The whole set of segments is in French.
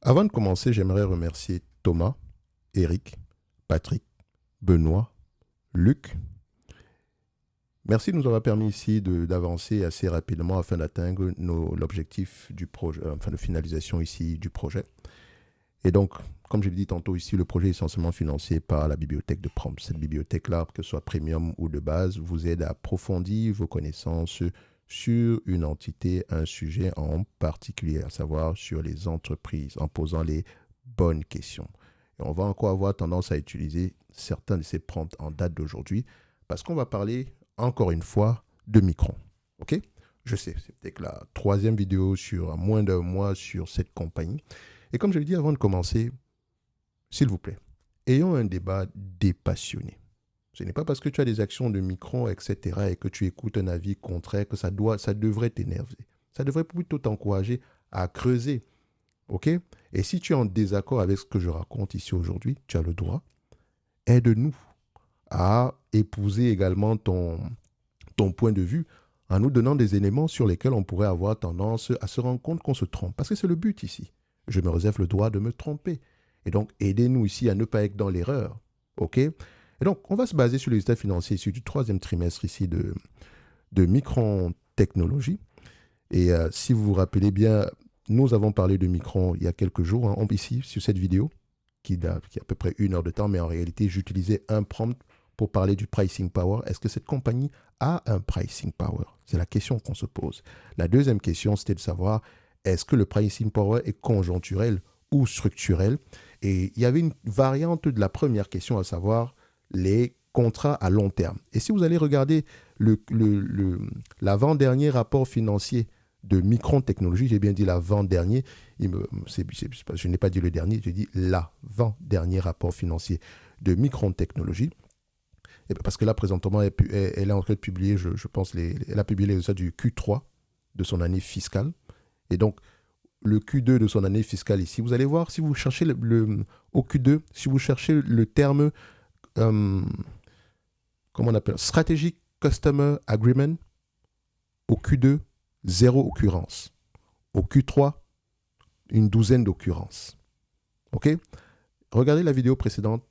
Avant de commencer, j'aimerais remercier Thomas, Eric, Patrick, Benoît, Luc. Merci de nous avoir permis ici d'avancer assez rapidement afin d'atteindre l'objectif du projet, enfin de finalisation ici du projet. Et donc, comme je l'ai dit tantôt ici, le projet est essentiellement financé par la bibliothèque de Prompt. Cette bibliothèque-là, que ce soit premium ou de base, vous aide à approfondir vos connaissances sur une entité, un sujet en particulier, à savoir sur les entreprises, en posant les bonnes questions. Et on va encore avoir tendance à utiliser certains de ces prompts en date d'aujourd'hui parce qu'on va parler, encore une fois, de Micron. OK? Je sais, c'est peut-être la troisième vidéo sur moins d'un mois sur cette compagnie. Et comme je l'ai dit avant de commencer, s'il vous plaît, ayons un débat dépassionné. Ce n'est pas parce que tu as des actions de Micron, etc., et que tu écoutes un avis contraire que ça devrait t'énerver. Ça devrait plutôt t'encourager à creuser. OK? Et si tu es en désaccord avec ce que je raconte ici aujourd'hui, tu as le droit. Aide-nous à épouser également ton point de vue en nous donnant des éléments sur lesquels on pourrait avoir tendance à se rendre compte qu'on se trompe. Parce que c'est le but ici. Je me réserve le droit de me tromper. Et donc, aidez-nous ici à ne pas être dans l'erreur. OK? Et donc, on va se baser sur les résultats financiers issus du troisième trimestre ici de Micron Technologies. Et si vous vous rappelez bien, nous avons parlé de Micron il y a quelques jours, hein, ici, sur cette vidéo, qui a à peu près 1 heure de temps, mais en réalité, j'utilisais un prompt pour parler du pricing power. Est-ce que cette compagnie a un pricing power? C'est la question qu'on se pose. La deuxième question, c'était de savoir, est-ce que le pricing power est conjoncturel ou structurel? Et il y avait une variante de la première question, à savoir les contrats à long terme. Et si vous allez regarder l'avant-dernier rapport financier de Micron Technologies, j'ai bien dit l'avant-dernier, je n'ai pas dit le dernier, j'ai dit l'avant-dernier rapport financier de Micron Technologies. Parce que là, présentement, elle est en train de publier, je pense, elle a publié les résultats du Q3 de son année fiscale. Et donc, le Q2 de son année fiscale ici, vous allez voir, si vous cherchez au Q2, si vous cherchez le terme, euh, comment on appelle, Strategic Customer Agreement, au Q2, zéro occurrence. Au Q3, une douzaine d'occurrences. OK? Regardez la vidéo précédente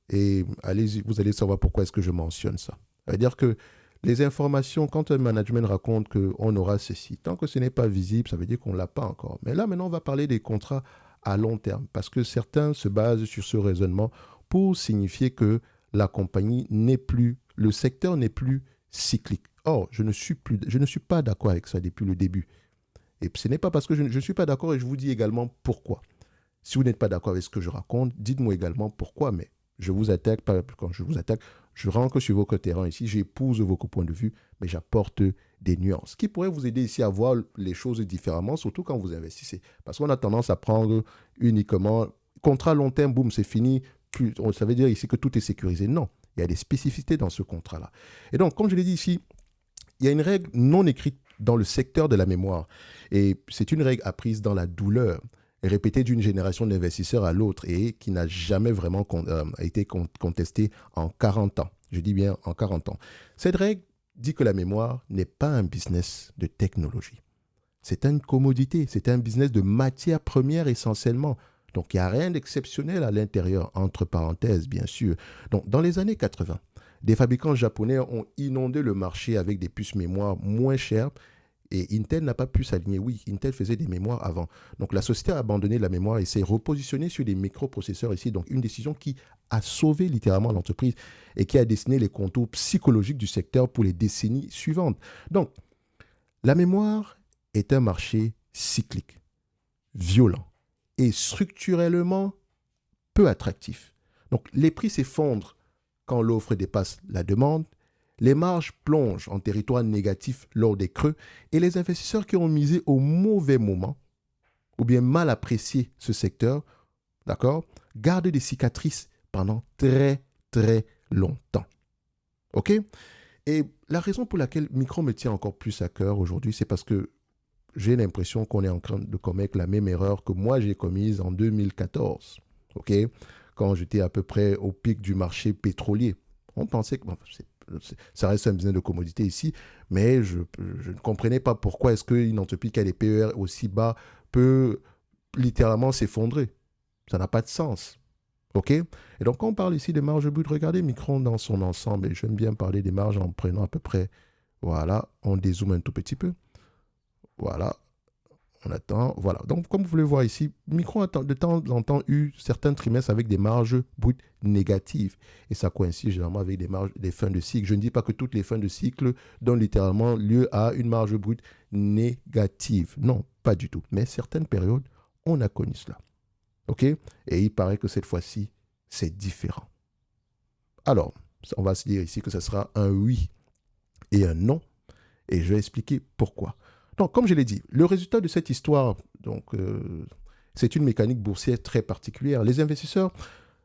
et allez-y, vous allez savoir pourquoi est-ce que je mentionne ça. Ça veut dire que les informations, quand un management raconte qu'on aura ceci, tant que ce n'est pas visible, ça veut dire qu'on ne l'a pas encore. Mais là, maintenant, on va parler des contrats à long terme parce que certains se basent sur ce raisonnement pour signifier que la compagnie n'est plus, le secteur n'est plus cyclique. Or, je ne suis pas d'accord avec ça depuis le début. Et ce n'est pas parce que je ne suis pas d'accord et je vous dis également pourquoi. Si vous n'êtes pas d'accord avec ce que je raconte, dites-moi également pourquoi, mais je vous attaque, pas quand je vous attaque, je rentre sur votre terrain ici, j'épouse vos points de vue, mais j'apporte des nuances qui pourraient vous aider ici à voir les choses différemment, surtout quand vous investissez. Parce qu'on a tendance à prendre uniquement contrat long terme, boum, c'est fini. Ça veut dire ici que tout est sécurisé. Non, il y a des spécificités dans ce contrat-là. Et donc, comme je l'ai dit ici, il y a une règle non écrite dans le secteur de la mémoire. Et c'est une règle apprise dans la douleur, répétée d'une génération d'investisseurs à l'autre et qui n'a jamais vraiment été contestée en 40 ans. Je dis bien en 40 ans. Cette règle dit que la mémoire n'est pas un business de technologie. C'est une commodité, c'est un business de matière première essentiellement. Donc il n'y a rien d'exceptionnel à l'intérieur, entre parenthèses bien sûr. Donc dans les années 80, des fabricants japonais ont inondé le marché avec des puces mémoire moins chères et Intel n'a pas pu s'aligner. Oui, Intel faisait des mémoires avant. Donc la société a abandonné la mémoire et s'est repositionnée sur des microprocesseurs ici. Donc une décision qui a sauvé littéralement l'entreprise et qui a dessiné les contours psychologiques du secteur pour les décennies suivantes. Donc la mémoire est un marché cyclique, violent et structurellement peu attractif. Donc les prix s'effondrent quand l'offre dépasse la demande, les marges plongent en territoire négatif lors des creux et les investisseurs qui ont misé au mauvais moment ou bien mal apprécié ce secteur, d'accord, gardent des cicatrices pendant très très longtemps. OK? Et la raison pour laquelle Micron me tient encore plus à cœur aujourd'hui, c'est parce que j'ai l'impression qu'on est en train de commettre la même erreur que moi j'ai commise en 2014. OK? Quand j'étais à peu près au pic du marché pétrolier. On pensait que ça reste un business de commodité ici, mais je ne comprenais pas pourquoi est-ce qu'une entreprise qui a des PER aussi bas peut littéralement s'effondrer. Ça n'a pas de sens. OK? Et donc, quand on parle ici des marges brutes, regardez Micron dans son ensemble. Et j'aime bien parler des marges en prenant à peu près, voilà, on dézoome un tout petit peu. Voilà, on attend. Voilà. Donc, comme vous pouvez voir ici, Micron a de temps en temps eu certains trimestres avec des marges brutes négatives. Et ça coïncide généralement avec des fins de cycle. Je ne dis pas que toutes les fins de cycle donnent littéralement lieu à une marge brute négative. Non, pas du tout. Mais certaines périodes, on a connu cela. OK? Et il paraît que cette fois-ci, c'est différent. Alors, on va se dire ici que ce sera un oui et un non. Et je vais expliquer pourquoi. Donc, comme je l'ai dit, le résultat de cette histoire, c'est une mécanique boursière très particulière. Les investisseurs,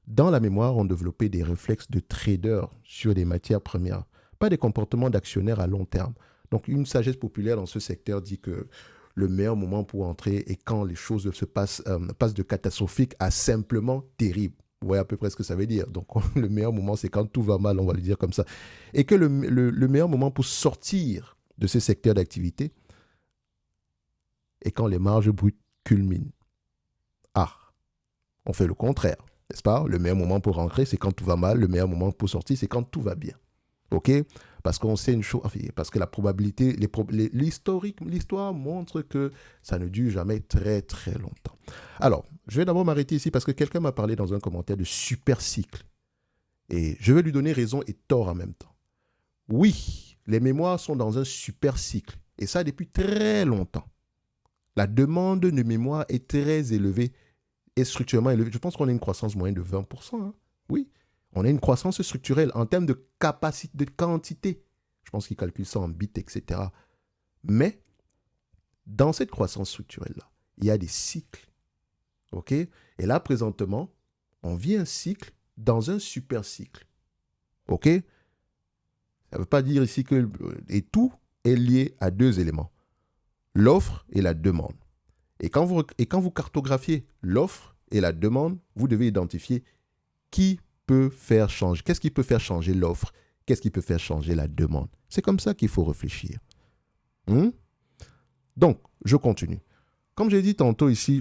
dans la mémoire, ont développé des réflexes de traders sur des matières premières, pas des comportements d'actionnaires à long terme. Donc, une sagesse populaire dans ce secteur dit que le meilleur moment pour entrer est quand les choses passent de catastrophique à simplement terrible. Vous voyez à peu près ce que ça veut dire. Donc, le meilleur moment, c'est quand tout va mal, on va le dire comme ça. Et que le meilleur moment pour sortir de ce secteur d'activité est quand les marges brutes culminent. Ah, on fait le contraire, n'est-ce pas? Le meilleur moment pour rentrer, c'est quand tout va mal. Le meilleur moment pour sortir, c'est quand tout va bien. OK? Parce qu'on sait une chose, parce que la probabilité, l'histoire montre que ça ne dure jamais très, très longtemps. Alors, je vais d'abord m'arrêter ici parce que quelqu'un m'a parlé dans un commentaire de super cycle. Et je vais lui donner raison et tort en même temps. Oui, les mémoires sont dans un super cycle. Et ça depuis très longtemps. La demande de mémoire est très élevée et structurellement élevée. Je pense qu'on a une croissance moyenne de 20%. Hein. Oui, on a une croissance structurelle en termes de capacité, de quantité. Je pense qu'ils calculent ça en bits, etc. Mais dans cette croissance structurelle-là, il y a des cycles. OK? Et là, présentement, on vit un cycle dans un super cycle. OK? Ça ne veut pas dire ici que... Et tout est lié à deux éléments. L'offre et la demande. Et quand vous cartographiez l'offre et la demande, vous devez identifier qui peut faire changer. Qu'est-ce qui peut faire changer l'offre? Qu'est-ce qui peut faire changer la demande? C'est comme ça qu'il faut réfléchir. Donc, je continue. Comme j'ai dit tantôt ici,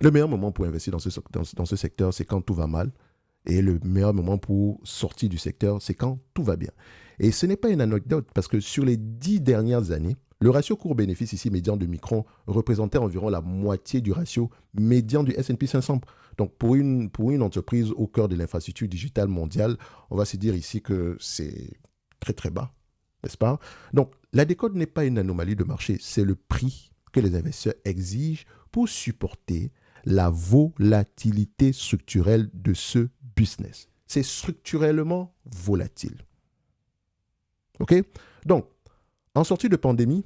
le meilleur moment pour investir dans ce secteur, c'est quand tout va mal. Et le meilleur moment pour sortir du secteur, c'est quand tout va bien. Et ce n'est pas une anecdote, parce que sur les 10 dernières années, le ratio cours-bénéfice ici médian de Micron représentait environ la moitié du ratio médian du S&P 500. Donc pour une entreprise au cœur de l'infrastructure digitale mondiale, on va se dire ici que c'est très très bas, n'est-ce pas? Donc la décote n'est pas une anomalie de marché, c'est le prix que les investisseurs exigent pour supporter la volatilité structurelle de ce business. C'est structurellement volatile. OK? Donc, en sortie de pandémie,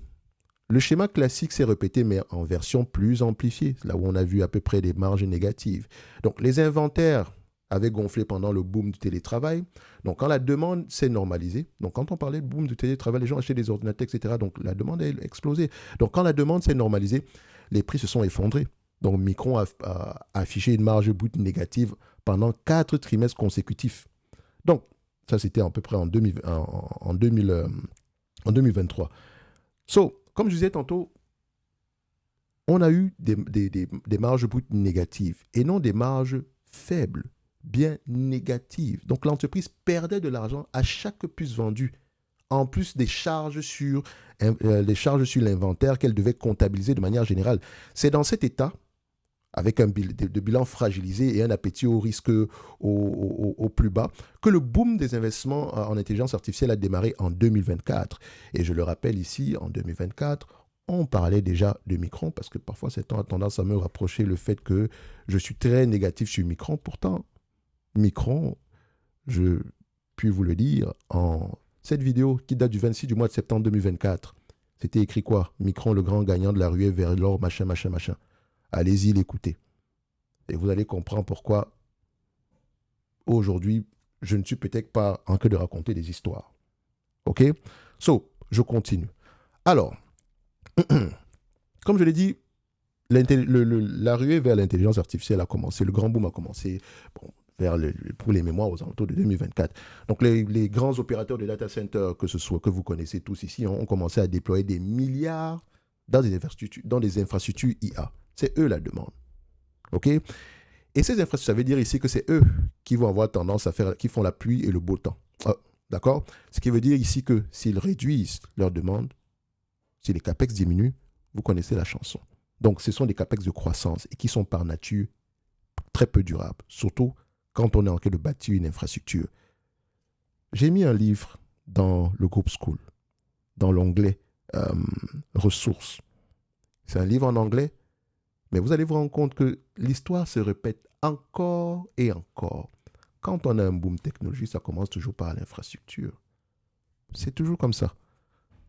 le schéma classique s'est répété, mais en version plus amplifiée, là où on a vu à peu près des marges négatives. Donc, les inventaires avaient gonflé pendant le boom du télétravail. Donc, quand la demande s'est normalisée, donc quand on parlait de boom du télétravail, les gens achetaient des ordinateurs, etc. Donc, la demande a explosé. Donc, quand la demande s'est normalisée, les prix se sont effondrés. Donc, Micron a affiché une marge brute négative pendant 4 trimestres consécutifs. Donc, ça, c'était à peu près en 2023. Comme je disais tantôt, on a eu des marges brutes négatives et non des marges faibles, bien négatives. Donc, l'entreprise perdait de l'argent à chaque puce vendue, en plus des charges sur l'inventaire qu'elle devait comptabiliser de manière générale. C'est dans cet état, avec un bilan fragilisé et un appétit au risque au plus bas, que le boom des investissements en intelligence artificielle a démarré en 2024. Et je le rappelle ici, en 2024, on parlait déjà de Micron, parce que parfois c'est tendance à me rapprocher le fait que je suis très négatif sur Micron. Pourtant, Micron, je puis vous le dire, en cette vidéo qui date du 26 du mois de septembre 2024, c'était écrit quoi? Micron, le grand gagnant de la ruée vers l'or, machin, machin, machin. Allez-y l'écouter. Et vous allez comprendre pourquoi aujourd'hui, je ne suis peut-être pas en train de raconter des histoires. OK? Je continue. Alors, comme je l'ai dit, la ruée vers l'intelligence artificielle a commencé. Le grand boom a commencé pour les mémoires aux alentours de 2024. Donc, les grands opérateurs de data center, que vous connaissez tous ici, ont commencé à déployer des milliards dans des infrastructures IA. C'est eux la demande. OK? Et ces infrastructures, ça veut dire ici que c'est eux qui vont avoir tendance à faire, qui font la pluie et le beau temps. D'accord? Ce qui veut dire ici que s'ils réduisent leurs demandes, si les capex diminuent, vous connaissez la chanson. Donc, ce sont des capex de croissance et qui sont par nature très peu durables, surtout quand on est en train de bâtir une infrastructure. J'ai mis un livre dans le groupe School, dans l'onglet ressources. C'est un livre en anglais, mais vous allez vous rendre compte que l'histoire se répète encore et encore. Quand on a un boom technologique, ça commence toujours par l'infrastructure. C'est toujours comme ça.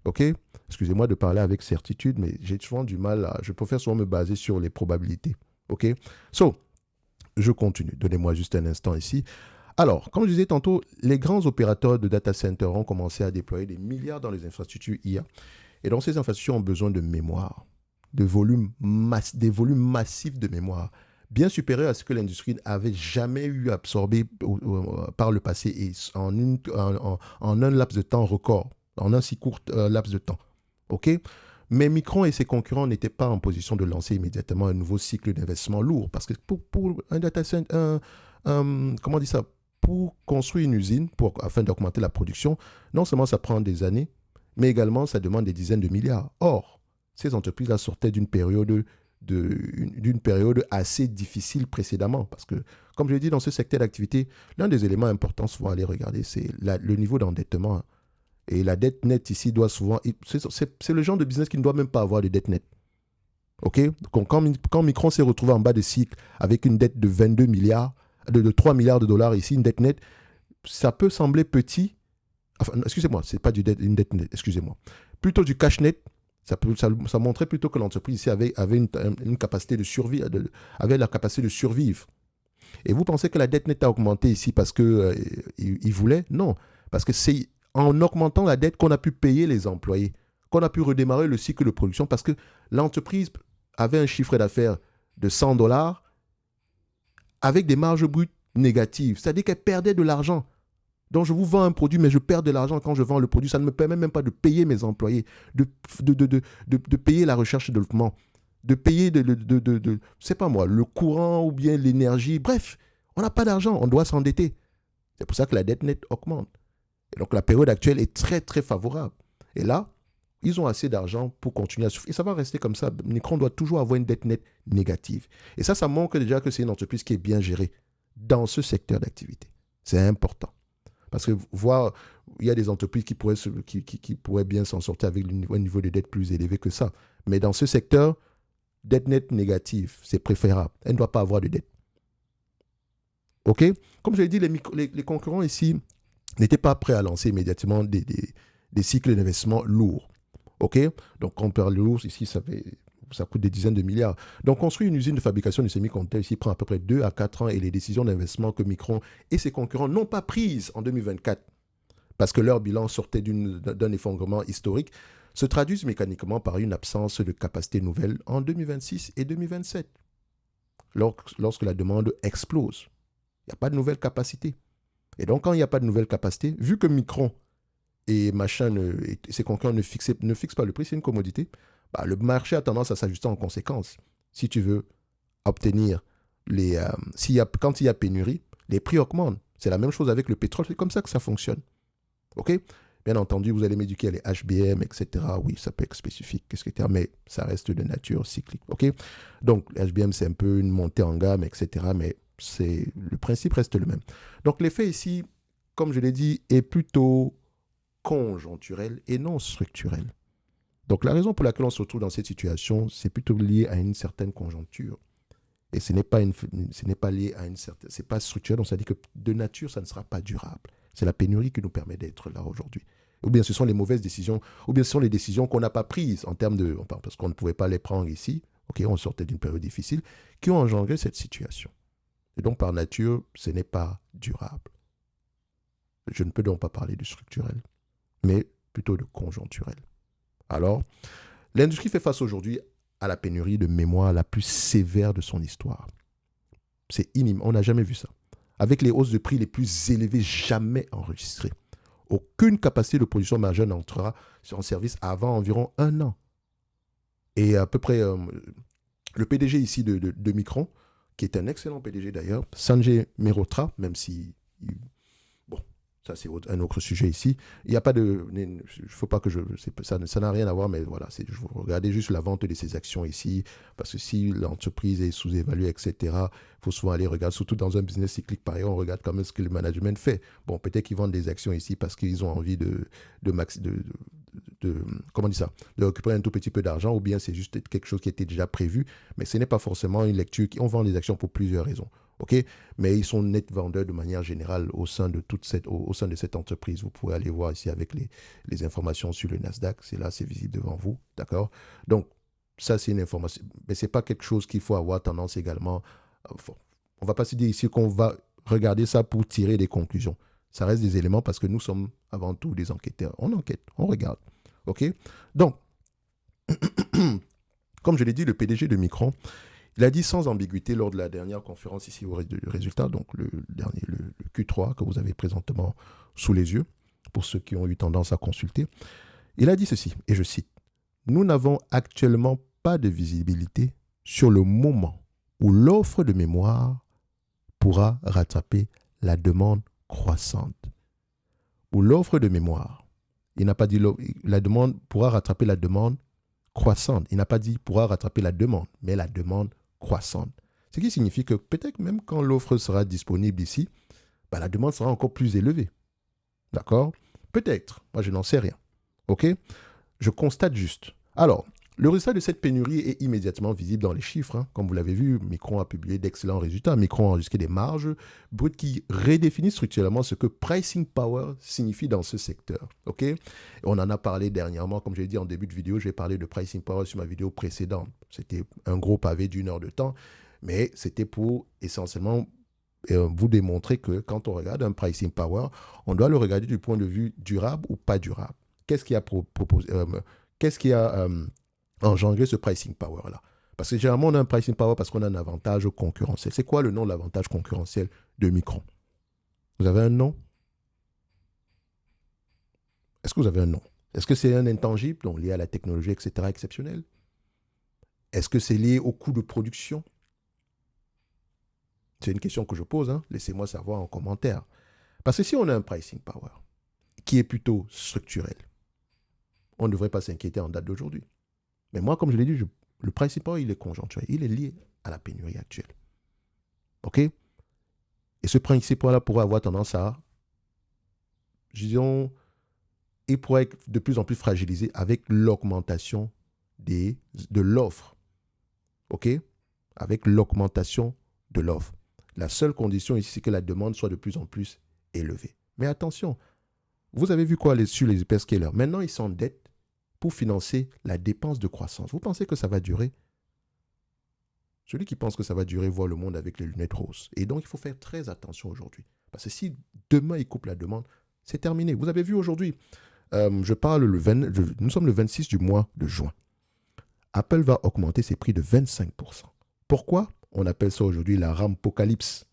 OK? Excusez-moi de parler avec certitude, mais j'ai souvent du mal à... Je préfère souvent me baser sur les probabilités. OK? Je continue. Donnez-moi juste un instant ici. Alors, comme je disais tantôt, les grands opérateurs de data centers ont commencé à déployer des milliards dans les infrastructures IA. Et donc, ces infrastructures ont besoin de mémoire, des volumes massifs de mémoire, bien supérieurs à ce que l'industrie n'avait jamais eu à absorber par le passé et en un laps de temps record, en un si court laps de temps. OK? Mais Micron et ses concurrents n'étaient pas en position de lancer immédiatement un nouveau cycle d'investissement lourd. Parce que pour un data center, comment on dit ça? Pour construire une usine, afin d'augmenter la production, non seulement ça prend des années, mais également ça demande des dizaines de milliards. Or, ces entreprises-là sortaient d'une période assez difficile précédemment. Parce que, comme je l'ai dit, dans ce secteur d'activité, l'un des éléments importants souvent à aller regarder, c'est le niveau d'endettement. Et la dette nette ici doit souvent... C'est le genre de business qui ne doit même pas avoir de dette nette. OK? Donc, quand Micron s'est retrouvé en bas de cycle avec une dette de 22 milliards, de 3 milliards de dollars ici, une dette nette, ça peut sembler petit. Enfin, excusez-moi, ce n'est pas une dette nette, excusez-moi. Plutôt du cash net, ça montrait plutôt que l'entreprise ici avait une capacité de survie, avait la capacité de survivre. Et vous pensez que la dette nette a augmenté ici parce qu'il voulait? Non, parce que c'est en augmentant la dette qu'on a pu payer les employés, qu'on a pu redémarrer le cycle de production parce que l'entreprise avait un chiffre d'affaires de 100 dollars avec des marges brutes négatives. C'est-à-dire qu'elle perdait de l'argent. Donc, je vous vends un produit, mais je perds de l'argent quand je vends le produit. Ça ne me permet même pas de payer mes employés, de payer la recherche et développement, de payer, c'est pas moi, le courant ou bien l'énergie. Bref, on n'a pas d'argent, on doit s'endetter. C'est pour ça que la dette nette augmente. Et donc, la période actuelle est très, très favorable. Et là, ils ont assez d'argent pour continuer à souffrir. Et ça va rester comme ça. Micron doit toujours avoir une dette nette négative. Et ça montre déjà que c'est une entreprise qui est bien gérée dans ce secteur d'activité. C'est important. Parce que voir, il y a des entreprises qui pourraient bien s'en sortir avec un niveau de dette plus élevé que ça. Mais dans ce secteur, dette nette négative, c'est préférable. Elle ne doit pas avoir de dette. OK? Comme je l'ai dit, les concurrents ici n'étaient pas prêts à lancer immédiatement des cycles d'investissement lourds. OK? Donc, quand on parle de lourd, ici, ça coûte des dizaines de milliards. Donc, construire une usine de fabrication de semi-conducteurs ici prend à peu près 2 à 4 ans et les décisions d'investissement que Micron et ses concurrents n'ont pas prises en 2024 parce que leur bilan sortait d'un effondrement historique se traduisent mécaniquement par une absence de capacité nouvelle en 2026 et 2027 lorsque la demande explose. Il n'y a pas de nouvelle capacité. Et donc, quand il n'y a pas de nouvelle capacité, vu que Micron et ses concurrents ne fixent pas le prix, c'est une commodité, le marché a tendance à s'ajuster en conséquence. Si tu veux obtenir quand il y a pénurie, les prix augmentent. C'est la même chose avec le pétrole, c'est comme ça que ça fonctionne. OK? Bien entendu, vous allez m'éduquer les HBM, etc. Oui, ça peut être spécifique, mais ça reste de nature cyclique. OK? Donc, HBM, c'est un peu une montée en gamme, etc. Mais le principe reste le même. Donc, l'effet ici, comme je l'ai dit, est plutôt conjoncturel et non structurel. Donc, la raison pour laquelle on se retrouve dans cette situation, c'est plutôt lié à une certaine conjoncture. Et ce n'est pas lié à une certaine... C'est pas structurel, donc ça dit que de nature, ça ne sera pas durable. C'est la pénurie qui nous permet d'être là aujourd'hui. Ou bien ce sont les mauvaises décisions, ou bien ce sont les décisions qu'on n'a pas prises en termes de... Parce qu'on ne pouvait pas les prendre ici, OK, on sortait d'une période difficile, qui ont engendré cette situation. Et donc, par nature, ce n'est pas durable. Je ne peux donc pas parler de structurel, mais plutôt de conjoncturel. Alors, l'industrie fait face aujourd'hui à la pénurie de mémoire la plus sévère de son histoire. C'est inimaginable, on n'a jamais vu ça. Avec les hausses de prix les plus élevées jamais enregistrées. Aucune capacité de production majeure n'entrera en service avant environ 1 an. Et à peu près, le PDG ici de Micron qui est un excellent PDG d'ailleurs, Sanjay Mehrotra, même si... Bon, ça c'est un autre sujet ici. Il n'y a pas de... Il ne faut pas que je... Ça n'a rien à voir, mais voilà, je vous regardez juste la vente de ces actions ici, parce que si l'entreprise est sous-évaluée, etc., il faut souvent aller regarder, surtout dans un business cyclique pareil, on regarde quand même ce que le management fait. Bon, peut-être qu'ils vendent des actions ici parce qu'ils ont envie de comment on dit ça, de récupérer un tout petit peu d'argent, ou bien c'est juste quelque chose qui était déjà prévu, mais ce n'est pas forcément une lecture. On vend des actions pour plusieurs raisons, ok? Mais ils sont net vendeurs de manière générale au sein de cette entreprise. Vous pouvez aller voir ici avec les informations sur le Nasdaq, c'est visible devant vous, d'accord? Donc, ça c'est une information, mais ce n'est pas quelque chose qu'il faut avoir tendance également. On ne va pas se dire ici qu'on va regarder ça pour tirer des conclusions. Ça reste des éléments parce que nous sommes avant tout des enquêteurs. On enquête, on regarde. OK? Donc, comme je l'ai dit, le PDG de Micron, il a dit sans ambiguïté lors de la dernière conférence ici au résultat, donc le Q3 que vous avez présentement sous les yeux, pour ceux qui ont eu tendance à consulter. Il a dit ceci, et je cite, « Nous n'avons actuellement pas de visibilité sur le moment où l'offre de mémoire pourra rattraper la demande croissante. » Où l'offre de mémoire, il n'a pas dit la demande pourra rattraper la demande croissante. Il n'a pas dit pourra rattraper la demande, mais la demande croissante. Ce qui signifie que peut-être même quand l'offre sera disponible ici, la demande sera encore plus élevée. D'accord? Peut-être. Moi, je n'en sais rien. OK? Je constate juste. Alors, le résultat de cette pénurie est immédiatement visible dans les chiffres. Hein. Comme vous l'avez vu, Micron a publié d'excellents résultats. Micron a enregistré des marges brutes qui redéfinissent structurellement ce que pricing power signifie dans ce secteur. Okay? On en a parlé dernièrement, comme je l'ai dit en début de vidéo, j'ai parlé de pricing power sur ma vidéo précédente. C'était un gros pavé d'1 heure de temps, mais c'était pour essentiellement vous démontrer que quand on regarde un pricing power, on doit le regarder du point de vue durable ou pas durable. Qu'est-ce qui a engendrer ce pricing power-là. Parce que généralement, on a un pricing power parce qu'on a un avantage concurrentiel. C'est quoi le nom de l'avantage concurrentiel de Micron? Vous avez un nom? Est-ce que vous avez un nom? Est-ce que c'est un intangible, donc lié à la technologie, etc., exceptionnelle? Est-ce que c'est lié au coût de production? C'est une question que je pose, hein. Laissez-moi savoir en commentaire. Parce que si on a un pricing power qui est plutôt structurel, on ne devrait pas s'inquiéter en date d'aujourd'hui. Mais moi, comme je l'ai dit, le pricing power, il est conjoncturel. Il est lié à la pénurie actuelle. OK? Et ce pricing power-là pourrait avoir tendance à, disons, il pourrait être de plus en plus fragilisé avec l'augmentation de l'offre. OK? Avec l'augmentation de l'offre. La seule condition ici, c'est que la demande soit de plus en plus élevée. Mais attention, vous avez vu quoi sur les hyperscalers? Maintenant, ils s'endettent pour financer la dépense de croissance. Vous pensez que ça va durer? Celui qui pense que ça va durer voit le monde avec les lunettes roses. Et donc, il faut faire très attention aujourd'hui. Parce que si demain, il coupe la demande, c'est terminé. Vous avez vu aujourd'hui, nous sommes le 26 du mois de juin. Apple va augmenter ses prix de 25%. Pourquoi? On appelle ça aujourd'hui la rampocalypse.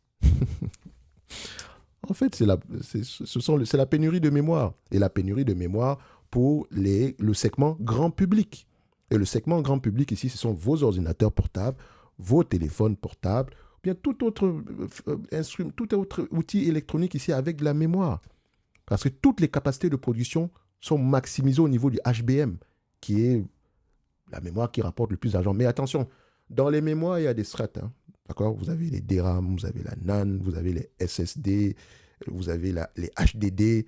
En fait, c'est la pénurie de mémoire. Et la pénurie de mémoire pour le segment grand public. Et le segment grand public ici, ce sont vos ordinateurs portables, vos téléphones portables, ou bien tout autre outil électronique ici avec de la mémoire. Parce que toutes les capacités de production sont maximisées au niveau du HBM, qui est la mémoire qui rapporte le plus d'argent. Mais attention, dans les mémoires, il y a des strates. Hein. D'accord? Vous avez les DRAM, vous avez la NAND, vous avez les SSD, vous avez les HDD.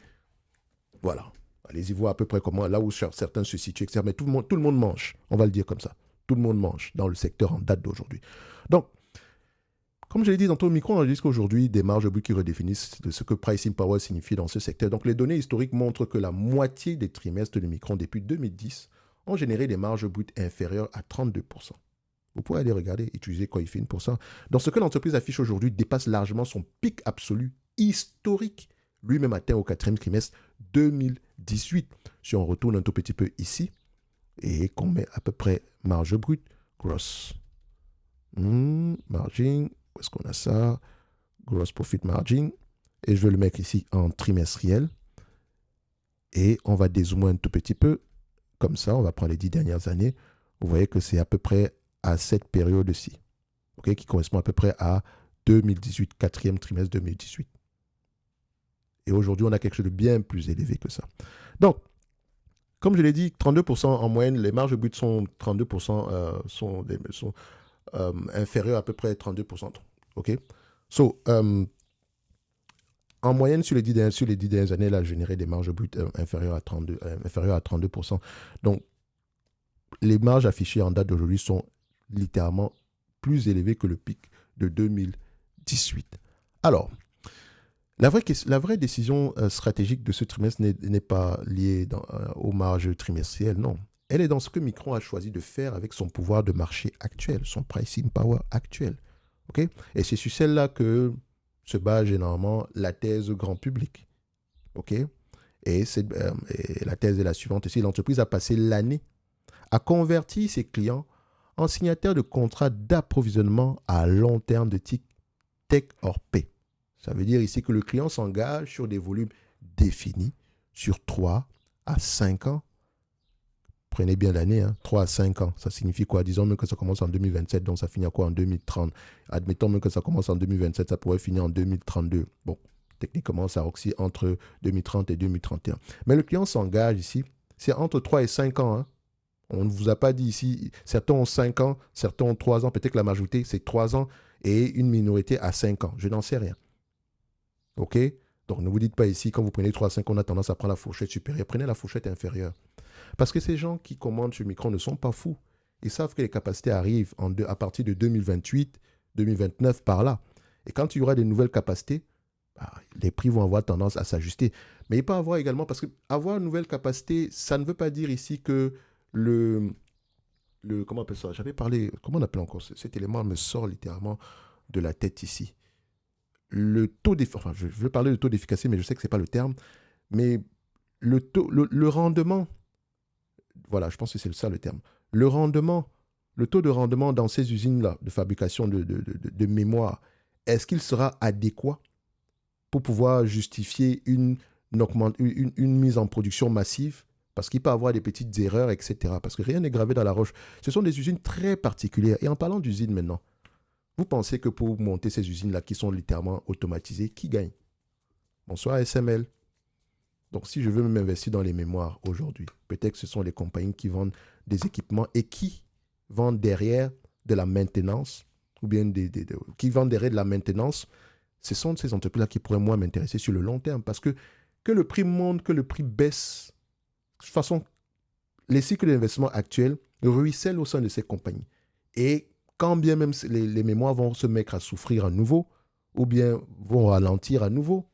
Voilà. Allez-y voir à peu près comment, là où certains se situent, etc. Mais tout le monde mange, on va le dire comme ça. Tout le monde mange dans le secteur en date d'aujourd'hui. Donc, comme je l'ai dit tantôt, Micron enregistre aujourd'hui des marges brutes qui redéfinissent de ce que pricing power signifie dans ce secteur. Donc, les données historiques montrent que la moitié des trimestres de Micron depuis 2010 ont généré des marges brutes inférieures à 32%. Vous pouvez aller regarder, utiliser Coifin pour ça. Donc, ce que l'entreprise affiche aujourd'hui dépasse largement son pic absolu historique, lui-même atteint au 4e trimestre 2018. Si on retourne un tout petit peu ici et qu'on met à peu près marge brute, gross margin, où est-ce qu'on a ça? Gross profit margin. Et je vais le mettre ici en trimestriel. Et on va dézoomer un tout petit peu. Comme ça, on va prendre les 10 dernières années. Vous voyez que c'est à peu près à cette période-ci. ok, qui correspond à peu près à 2018, quatrième trimestre 2018. Et aujourd'hui, on a quelque chose de bien plus élevé que ça. Donc, comme je l'ai dit, 32% en moyenne, les marges brutes sont 32%, sont inférieures à peu près à 32%. OK? So, en moyenne, sur les 10 dernières années, elle a généré des marges brutes inférieures à 32%. Donc, les marges affichées en date d'aujourd'hui sont littéralement plus élevées que le pic de 2018. Alors, la vraie décision stratégique de ce trimestre n'est pas liée aux marges trimestrielles, non. Elle est dans ce que Micron a choisi de faire avec son pouvoir de marché actuel, son pricing power actuel. Okay? Et c'est sur celle-là que se base généralement la thèse grand public. Okay? Et la thèse est la suivante. Si l'entreprise a passé l'année à convertir ses clients en signataires de contrats d'approvisionnement à long terme de type take or pay. Ça veut dire ici que le client s'engage sur des volumes définis sur 3 à 5 ans. Prenez bien l'année, 3 à 5 ans. Ça signifie quoi? Disons même que ça commence en 2027, donc ça finit à quoi en 2030? Admettons même que ça commence en 2027, ça pourrait finir en 2032. Bon, techniquement, ça oscille entre 2030 et 2031. Mais le client s'engage ici, c'est entre 3 et 5 ans. On ne vous a pas dit ici, certains ont 5 ans, certains ont 3 ans, peut-être que la majorité c'est 3 ans et une minorité à 5 ans. Je n'en sais rien. OK? Donc ne vous dites pas ici, quand vous prenez 3 à 5, on a tendance à prendre la fourchette supérieure. Prenez la fourchette inférieure. Parce que ces gens qui commandent chez Micron ne sont pas fous. Ils savent que les capacités arrivent à partir de 2028, 2029 par là. Et quand il y aura des nouvelles capacités, les prix vont avoir tendance à s'ajuster. Mais il peut y avoir également, parce qu'avoir une nouvelle capacité, ça ne veut pas dire ici que comment on appelle ça? J'avais parlé, comment on appelle encore cet élément me sort littéralement de la tête ici. Le taux d'efficacité, je veux parler de taux d'efficacité, mais je sais que ce n'est pas le terme, mais le rendement, voilà, je pense que c'est ça le terme. Le taux de rendement dans ces usines-là de fabrication de mémoire, est-ce qu'il sera adéquat pour pouvoir justifier une mise en production massive? Parce qu'il peut y avoir des petites erreurs, etc. Parce que rien n'est gravé dans la roche. Ce sont des usines très particulières. Et en parlant d'usines maintenant, vous pensez que pour monter ces usines-là qui sont littéralement automatisées, qui gagne? Bonsoir ASML. Donc si je veux m'investir dans les mémoires aujourd'hui, peut-être que ce sont les compagnies qui vendent des équipements et qui vendent derrière de la maintenance, ou bien qui vendent derrière de la maintenance. Ce sont ces entreprises-là qui pourraient moins m'intéresser sur le long terme. Parce que le prix monte, que le prix baisse, de toute façon, les cycles d'investissement actuels ruissellent au sein de ces compagnies. Et quand bien même les mémoires vont se mettre à souffrir à nouveau, ou bien vont ralentir à nouveau,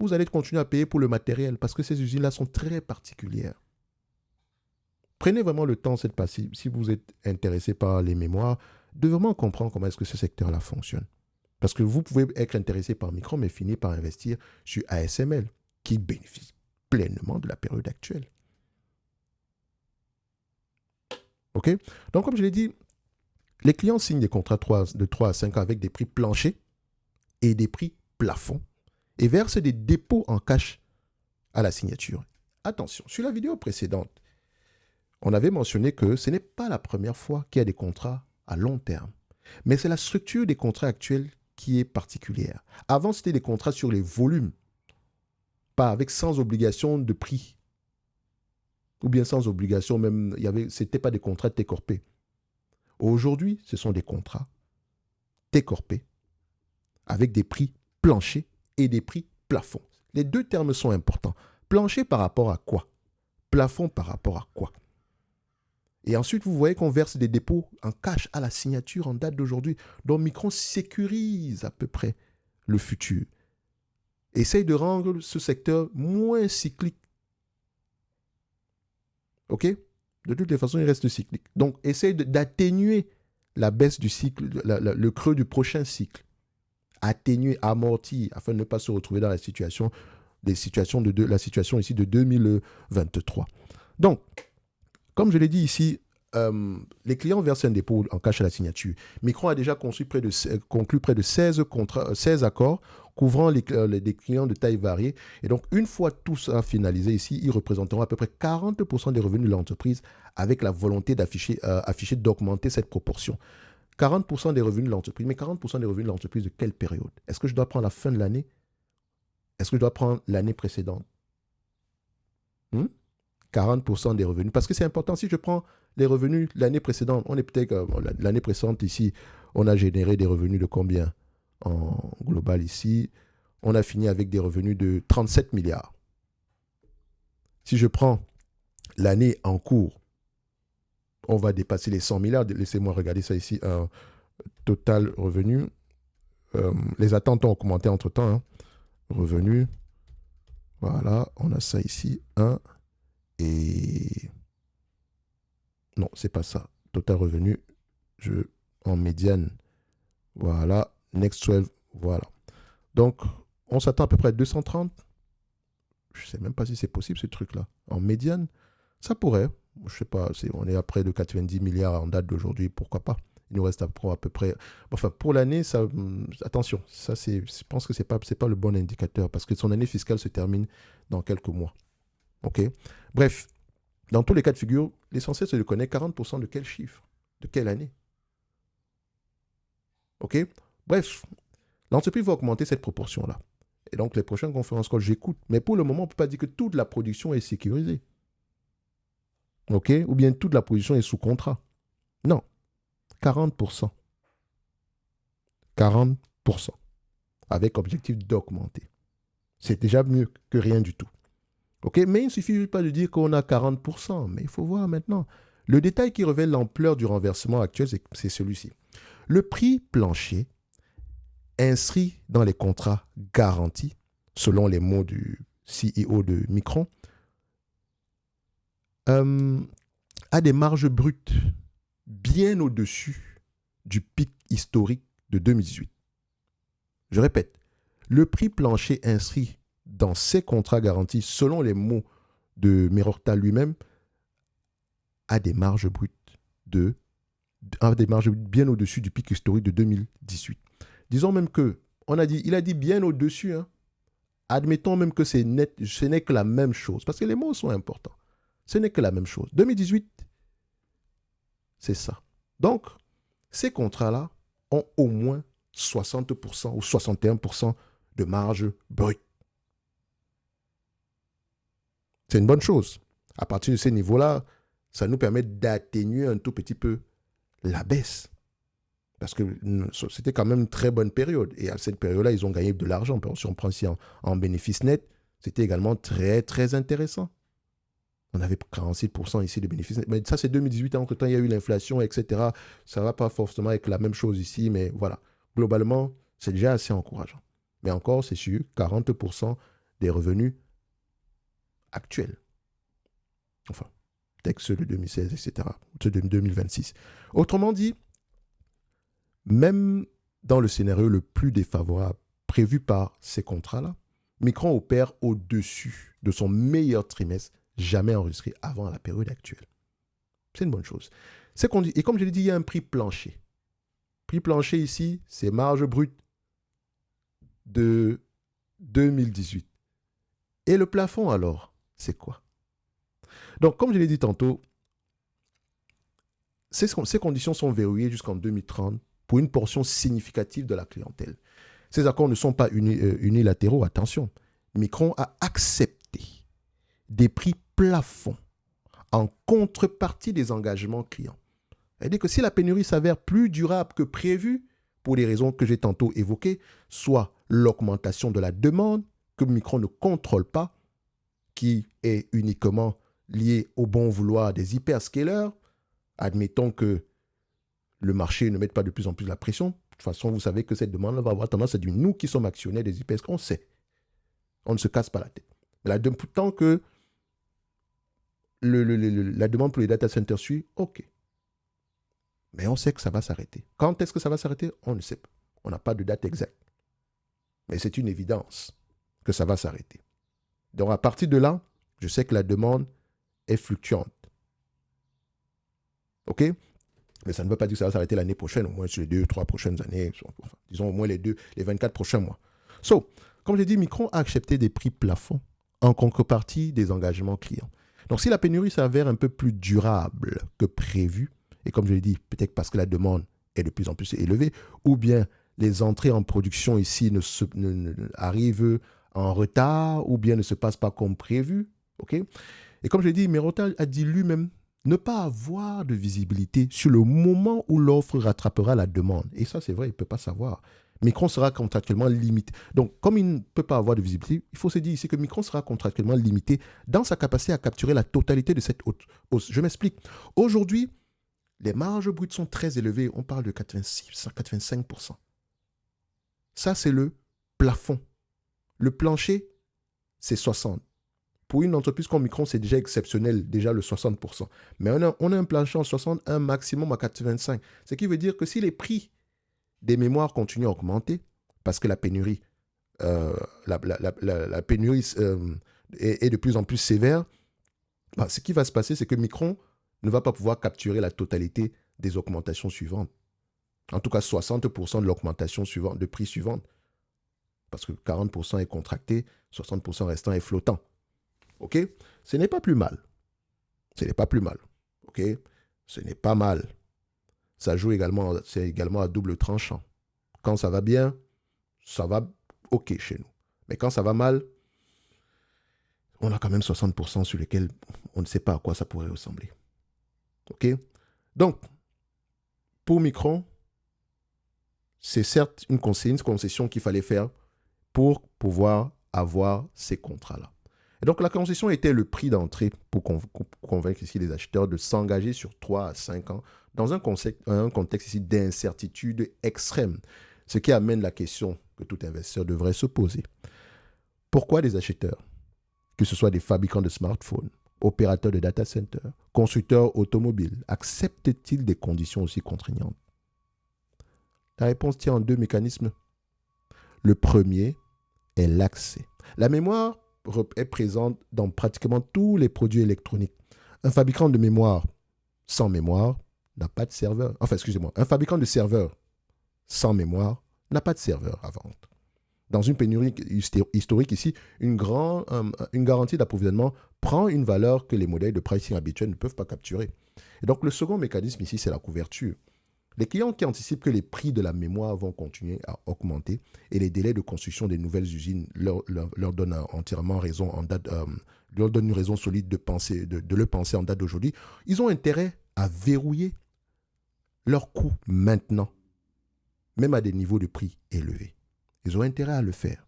vous allez continuer à payer pour le matériel parce que ces usines-là sont très particulières. Prenez vraiment le temps cette partie, si vous êtes intéressé par les mémoires, de vraiment comprendre comment est-ce que ce secteur-là fonctionne. Parce que vous pouvez être intéressé par Micron, mais finir par investir sur ASML, qui bénéficie pleinement de la période actuelle. OK? Donc, comme je l'ai dit, les clients signent des contrats de 3 à 5 ans avec des prix planchers et des prix plafonds et versent des dépôts en cash à la signature. Attention, sur la vidéo précédente, on avait mentionné que ce n'est pas la première fois qu'il y a des contrats à long terme, mais c'est la structure des contrats actuels qui est particulière. Avant, c'était des contrats sur les volumes, pas sans obligation de prix, ou bien sans obligation même, ce n'était pas des contrats take or pay. Aujourd'hui, ce sont des contrats take or pay avec des prix planchers et des prix plafonds. Les deux termes sont importants. Plancher par rapport à quoi? Plafond par rapport à quoi? Et ensuite, vous voyez qu'on verse des dépôts en cash à la signature en date d'aujourd'hui. Donc, Micron sécurise à peu près le futur. Essaye de rendre ce secteur moins cyclique. OK? De toutes les façons, il reste cyclique. Donc, essaye d'atténuer la baisse du cycle, le creux du prochain cycle. Atténuer, amortir, afin de ne pas se retrouver dans la situation ici de 2023. Donc, comme je l'ai dit ici, les clients versent un dépôt en cash à la signature. Micron a déjà conclu près de 16 accords couvrant les clients de taille variée. Et donc, une fois tout ça finalisé ici, ils représenteront à peu près 40% des revenus de l'entreprise avec la volonté d'augmenter cette proportion. 40% des revenus de l'entreprise. Mais 40% des revenus de l'entreprise de quelle période? Est-ce que je dois prendre la fin de l'année? Est-ce que je dois prendre l'année précédente? 40% des revenus. Parce que c'est important, si je prends les revenus l'année précédente, on est peut-être, l'année précédente ici, on a généré des revenus de combien en global ici? On a fini avec des revenus de 37 milliards. Si je prends l'année en cours, on va dépasser les 100 milliards. Laissez-moi regarder ça ici. Total revenu. Les attentes ont augmenté entre-temps. Hein. Revenu. Voilà, on a ça ici. 1 et... Non, c'est pas ça. Total revenu, en médiane. Voilà, next 12, voilà. Donc, on s'attend à peu près à 230. Je ne sais même pas si c'est possible, ce truc-là. En médiane, ça pourrait. Je ne sais pas, on est à près de 90 milliards en date d'aujourd'hui, pourquoi pas. Il nous reste à peu près... Enfin, pour l'année, ça, attention, ça, je pense que ce n'est pas le bon indicateur parce que son année fiscale se termine dans quelques mois. OK? Bref, dans tous les cas de figure, l'essentiel, c'est de connaître 40% de quel chiffre, de quelle année. OK? Bref, l'entreprise va augmenter cette proportion-là. Et donc, les prochaines conférences call, j'écoute. Mais pour le moment, on ne peut pas dire que toute la production est sécurisée. OK? Ou bien toute la production est sous contrat. Non. 40%. 40%. Avec objectif d'augmenter. C'est déjà mieux que rien du tout. OK? Mais il ne suffit pas de dire qu'on a 40%. Mais il faut voir maintenant. Le détail qui révèle l'ampleur du renversement actuel, c'est celui-ci. Le prix plancher inscrit dans les contrats garantis, selon les mots du CEO de Micron, a des marges brutes bien au-dessus du pic historique de 2018. Je répète, le prix plancher inscrit dans ces contrats garantis, selon les mots de Merorta lui-même, a des marges brutes bien au-dessus du pic historique de 2018. Disons même que, il a dit bien au-dessus, hein. Admettons même que ce n'est que la même chose, parce que les mots sont importants. Ce n'est que la même chose. 2018, c'est ça. Donc, ces contrats-là ont au moins 60% ou 61% de marge brute. C'est une bonne chose. À partir de ces niveaux-là, ça nous permet d'atténuer un tout petit peu la baisse. Parce que c'était quand même une très bonne période. Et à cette période-là, ils ont gagné de l'argent. Si on prend ici en bénéfice net, c'était également très, très intéressant. On avait 46% ici de bénéfices nets. Mais ça, c'est 2018. Entre-temps, il y a eu l'inflation, etc. Ça ne va pas forcément avec la même chose ici. Mais voilà. Globalement, c'est déjà assez encourageant. Mais encore, c'est sûr, 40% des revenus actuels. Enfin, peut-être ceux de 2016, etc. Ceux de 2026. Autrement dit, même dans le scénario le plus défavorable prévu par ces contrats-là, Micron opère au-dessus de son meilleur trimestre jamais enregistré avant la période actuelle. C'est une bonne chose. Et comme je l'ai dit, il y a un prix plancher. Prix plancher ici, c'est marge brute de 2018. Et le plafond alors, c'est quoi? Donc, comme je l'ai dit tantôt, ces conditions sont verrouillées jusqu'en 2030 pour une portion significative de la clientèle. Ces accords ne sont pas unilatéraux, attention. Micron a accepté des prix plafonds en contrepartie des engagements clients. C'est-à-dire que si la pénurie s'avère plus durable que prévu, pour les raisons que j'ai tantôt évoquées, soit l'augmentation de la demande que Micron ne contrôle pas, qui est uniquement liée au bon vouloir des hyperscalers, admettons que le marché ne mette pas de plus en plus la pression. De toute façon, vous savez que cette demande va avoir tendance à diminuer. Nous qui sommes actionnaires des hyperscalers, on sait. On ne se casse pas la tête. Mais tant que la demande pour les data centers suit, OK. Mais on sait que ça va s'arrêter. Quand est-ce que ça va s'arrêter? On ne sait pas. On n'a pas de date exacte. Mais c'est une évidence que ça va s'arrêter. Donc à partir de là, je sais que la demande est fluctuante. OK? Mais ça ne veut pas dire que ça va s'arrêter l'année prochaine, au moins sur les 2-3 prochaines années, enfin, disons au moins les 24 prochains mois. Comme j'ai dit, Micron a accepté des prix plafonds en contrepartie des engagements clients. Donc, si la pénurie s'avère un peu plus durable que prévu, et comme je l'ai dit, peut-être parce que la demande est de plus en plus élevé, ou bien les entrées en production ici arrivent en retard, ou bien ne se passent pas comme prévu. Ok. Et comme je l'ai dit, Merota a dit lui-même ne pas avoir de visibilité sur le moment où l'offre rattrapera la demande. Et ça, c'est vrai, il ne peut pas savoir. Micron sera contractuellement limité. Donc, comme il ne peut pas avoir de visibilité, il faut se dire ici que Micron sera contractuellement limité dans sa capacité à capturer la totalité de cette hausse. Je m'explique. Aujourd'hui, les marges brutes sont très élevées. On parle de 86 à 85%. Ça, c'est le plafond. Le plancher, c'est 60%. Pour une entreprise comme Micron, c'est déjà exceptionnel, déjà le 60%. Mais on a un plancher en 60, un maximum à 85. Ce qui veut dire que si les prix des mémoires continuent à augmenter, parce que la pénurie, la pénurie est de plus en plus sévère, ce qui va se passer, c'est que Micron ne va pas pouvoir capturer la totalité des augmentations suivantes. En tout cas, 60% de l'augmentation suivante, de prix suivante. Parce que 40% est contracté, 60% restant est flottant. OK? Ce n'est pas plus mal. Ce n'est pas plus mal. OK? Ce n'est pas mal. Ça joue également, c'est également à double tranchant. Quand ça va bien, ça va OK chez nous. Mais quand ça va mal, on a quand même 60% sur lesquels on ne sait pas à quoi ça pourrait ressembler. OK? Donc, pour Micron, c'est certes une concession qu'il fallait faire pour pouvoir avoir ces contrats-là. Et donc, la concession était le prix d'entrée pour convaincre ici les acheteurs de s'engager sur 3 à 5 ans dans un contexte ici d'incertitude extrême. Ce qui amène la question que tout investisseur devrait se poser. Pourquoi des acheteurs, que ce soit des fabricants de smartphones, opérateurs de data centers, constructeurs automobiles, acceptent-ils des conditions aussi contraignantes? La réponse tient en deux mécanismes. Le premier est l'accès. La mémoire est présente dans pratiquement tous les produits électroniques. Un fabricant de mémoire sans mémoire n'a pas de serveur. Enfin, excusez-moi, un fabricant de serveur sans mémoire n'a pas de serveur à vendre. Dans une pénurie historique ici, une garantie d'approvisionnement prend une valeur que les modèles de pricing habituels ne peuvent pas capturer. Et donc, le second mécanisme ici, c'est la couverture. Les clients qui anticipent que les prix de la mémoire vont continuer à augmenter et les délais de construction des nouvelles usines leur donnent entièrement raison leur donnent une raison solide de le penser en date d'aujourd'hui, ils ont intérêt à verrouiller leurs coûts maintenant, même à des niveaux de prix élevés. Ils ont intérêt à le faire.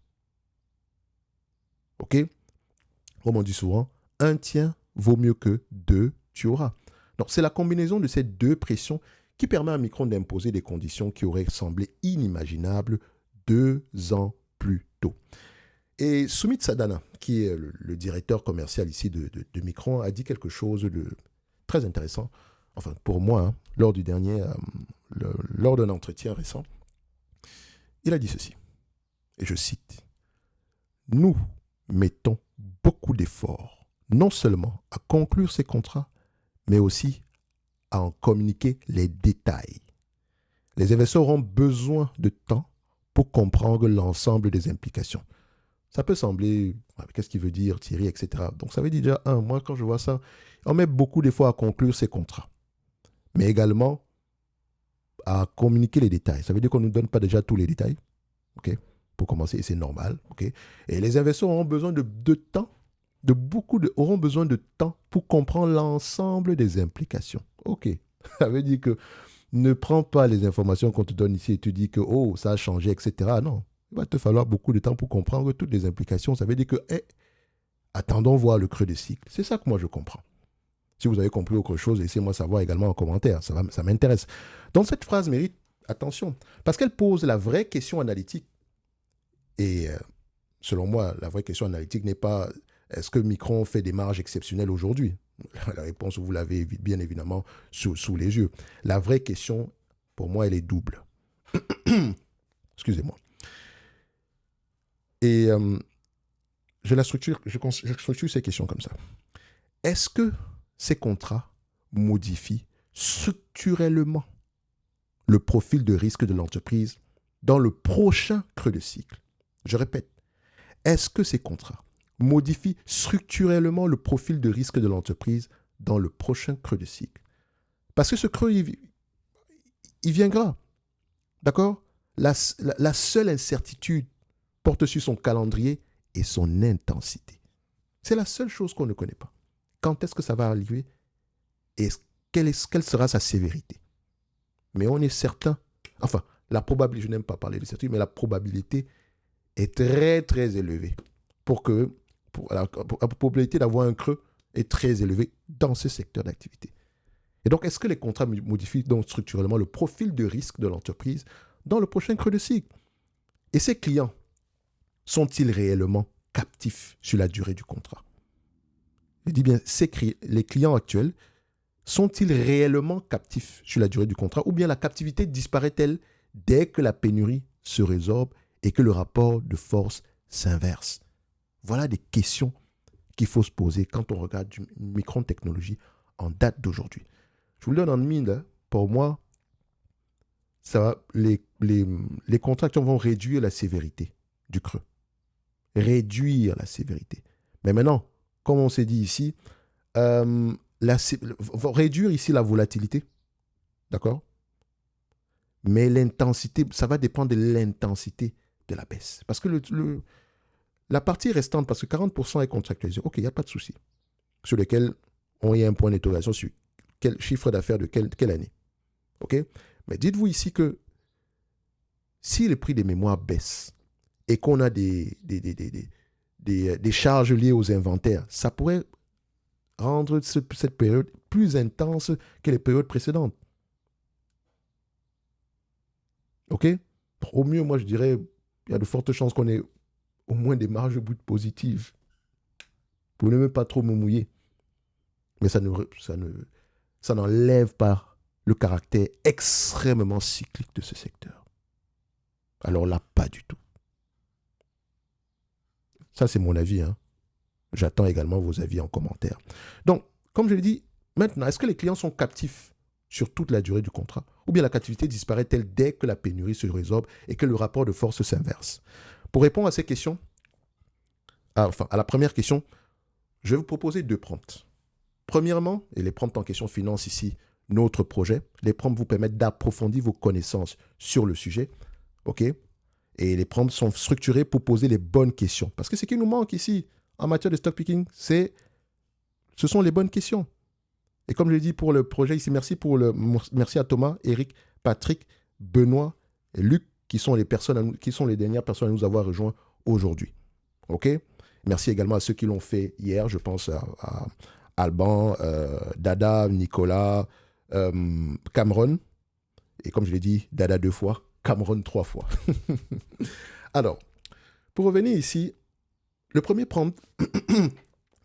OK? Comme on dit souvent, un tien vaut mieux que deux tu auras. Donc, c'est la combinaison de ces deux pressions qui permet à Micron d'imposer des conditions qui auraient semblé inimaginables 2 ans plus tôt. Et Sumit Sadana, qui est le directeur commercial ici de Micron, a dit quelque chose de très intéressant, enfin pour moi, lors d'un entretien récent. Il a dit ceci, et je cite, « Nous mettons beaucoup d'efforts, non seulement à conclure ces contrats, mais aussi à en communiquer les détails. Les investisseurs auront besoin de temps pour comprendre l'ensemble des implications. » Ça peut sembler, qu'est-ce qu'il veut dire, Thierry, etc. Donc ça veut dire déjà, moi quand je vois ça, on met beaucoup d'efforts à conclure ces contrats, mais également à communiquer les détails. Ça veut dire qu'on ne nous donne pas déjà tous les détails, ok, pour commencer, et c'est normal. Ok. Et les investisseurs auront besoin de temps, auront besoin de temps pour comprendre l'ensemble des implications. Ok, ça veut dire que ne prends pas les informations qu'on te donne ici et tu dis que ça a changé, etc. Non, il va te falloir beaucoup de temps pour comprendre toutes les implications. Ça veut dire que, attendons voir le creux des cycles. C'est ça que moi je comprends. Si vous avez compris autre chose, laissez-moi savoir également en commentaire. Ça m'intéresse. Donc cette phrase mérite attention parce qu'elle pose la vraie question analytique. Et selon moi, la vraie question analytique n'est pas est-ce que Micron fait des marges exceptionnelles aujourd'hui? La réponse, vous l'avez bien évidemment sous les yeux. La vraie question, pour moi, elle est double. Excusez-moi. Et je structure ces questions comme ça. Est-ce que ces contrats modifient structurellement le profil de risque de l'entreprise dans le prochain creux de cycle? Je répète, est-ce que ces contrats modifient structurellement le profil de risque de l'entreprise dans le prochain creux de cycle? Parce que ce creux, il viendra. D'accord? La seule incertitude porte sur son calendrier et son intensité. C'est la seule chose qu'on ne connaît pas. Quand est-ce que ça va arriver et quelle sera sa sévérité? Mais on est certain, enfin, la probabilité, je n'aime pas parler de certitude, mais la probabilité est très, très élevée la probabilité d'avoir un creux est très élevée dans ce secteur d'activité. Et donc, est-ce que les contrats modifient donc structurellement le profil de risque de l'entreprise dans le prochain creux de cycle? Et ces clients sont-ils réellement captifs sur la durée du contrat? Je dis bien, les clients actuels sont-ils réellement captifs sur la durée du contrat ou bien la captivité disparaît-elle dès que la pénurie se résorbe et que le rapport de force s'inverse? Voilà des questions qu'il faut se poser quand on regarde une micron-technologie en date d'aujourd'hui. Je vous le donne en mille, pour moi, les contractions vont réduire la sévérité du creux. Réduire la sévérité. Mais maintenant, comme on s'est dit ici, réduire ici la volatilité, d'accord? Mais l'intensité, ça va dépendre de l'intensité de la baisse. Parce que la partie restante, parce que 40% est contractualisée, ok, il n'y a pas de souci, sur lequel on y a un point d'interrogation sur quel chiffre d'affaires de quelle année. Ok? Mais dites-vous ici que si le prix des mémoires baisse et qu'on a des charges liées aux inventaires, ça pourrait rendre cette période plus intense que les périodes précédentes. OK? Au mieux, moi, je dirais, il y a de fortes chances qu'on ait au moins des marges de but positives. Pour ne même pas trop me mouiller. Mais ça n'enlève pas le caractère extrêmement cyclique de ce secteur. Alors là, pas du tout. Ça, c'est mon avis, hein. J'attends également vos avis en commentaire. Donc, comme je l'ai dit, maintenant, est-ce que les clients sont captifs sur toute la durée du contrat? Ou bien la captivité disparaît-elle dès que la pénurie se résorbe et que le rapport de force s'inverse? Pour répondre à ces questions, à la première question, je vais vous proposer 2 prompts. Premièrement, et les prompts en question financent ici notre projet, les prompts vous permettent d'approfondir vos connaissances sur le sujet, ok? Et les prompts sont structurés pour poser les bonnes questions. Parce que ce qui nous manque ici, en matière de stock picking, ce sont les bonnes questions. Et comme je l'ai dit pour le projet ici, merci à Thomas, Eric, Patrick, Benoît et Luc, qui sont les dernières personnes à nous avoir rejoints aujourd'hui. OK? Merci également à ceux qui l'ont fait hier. Je pense à Alban, Dada, Nicolas, Cameron. Et comme je l'ai dit, Dada 2 fois, Cameron 3 fois. Alors, pour revenir ici, le premier prompt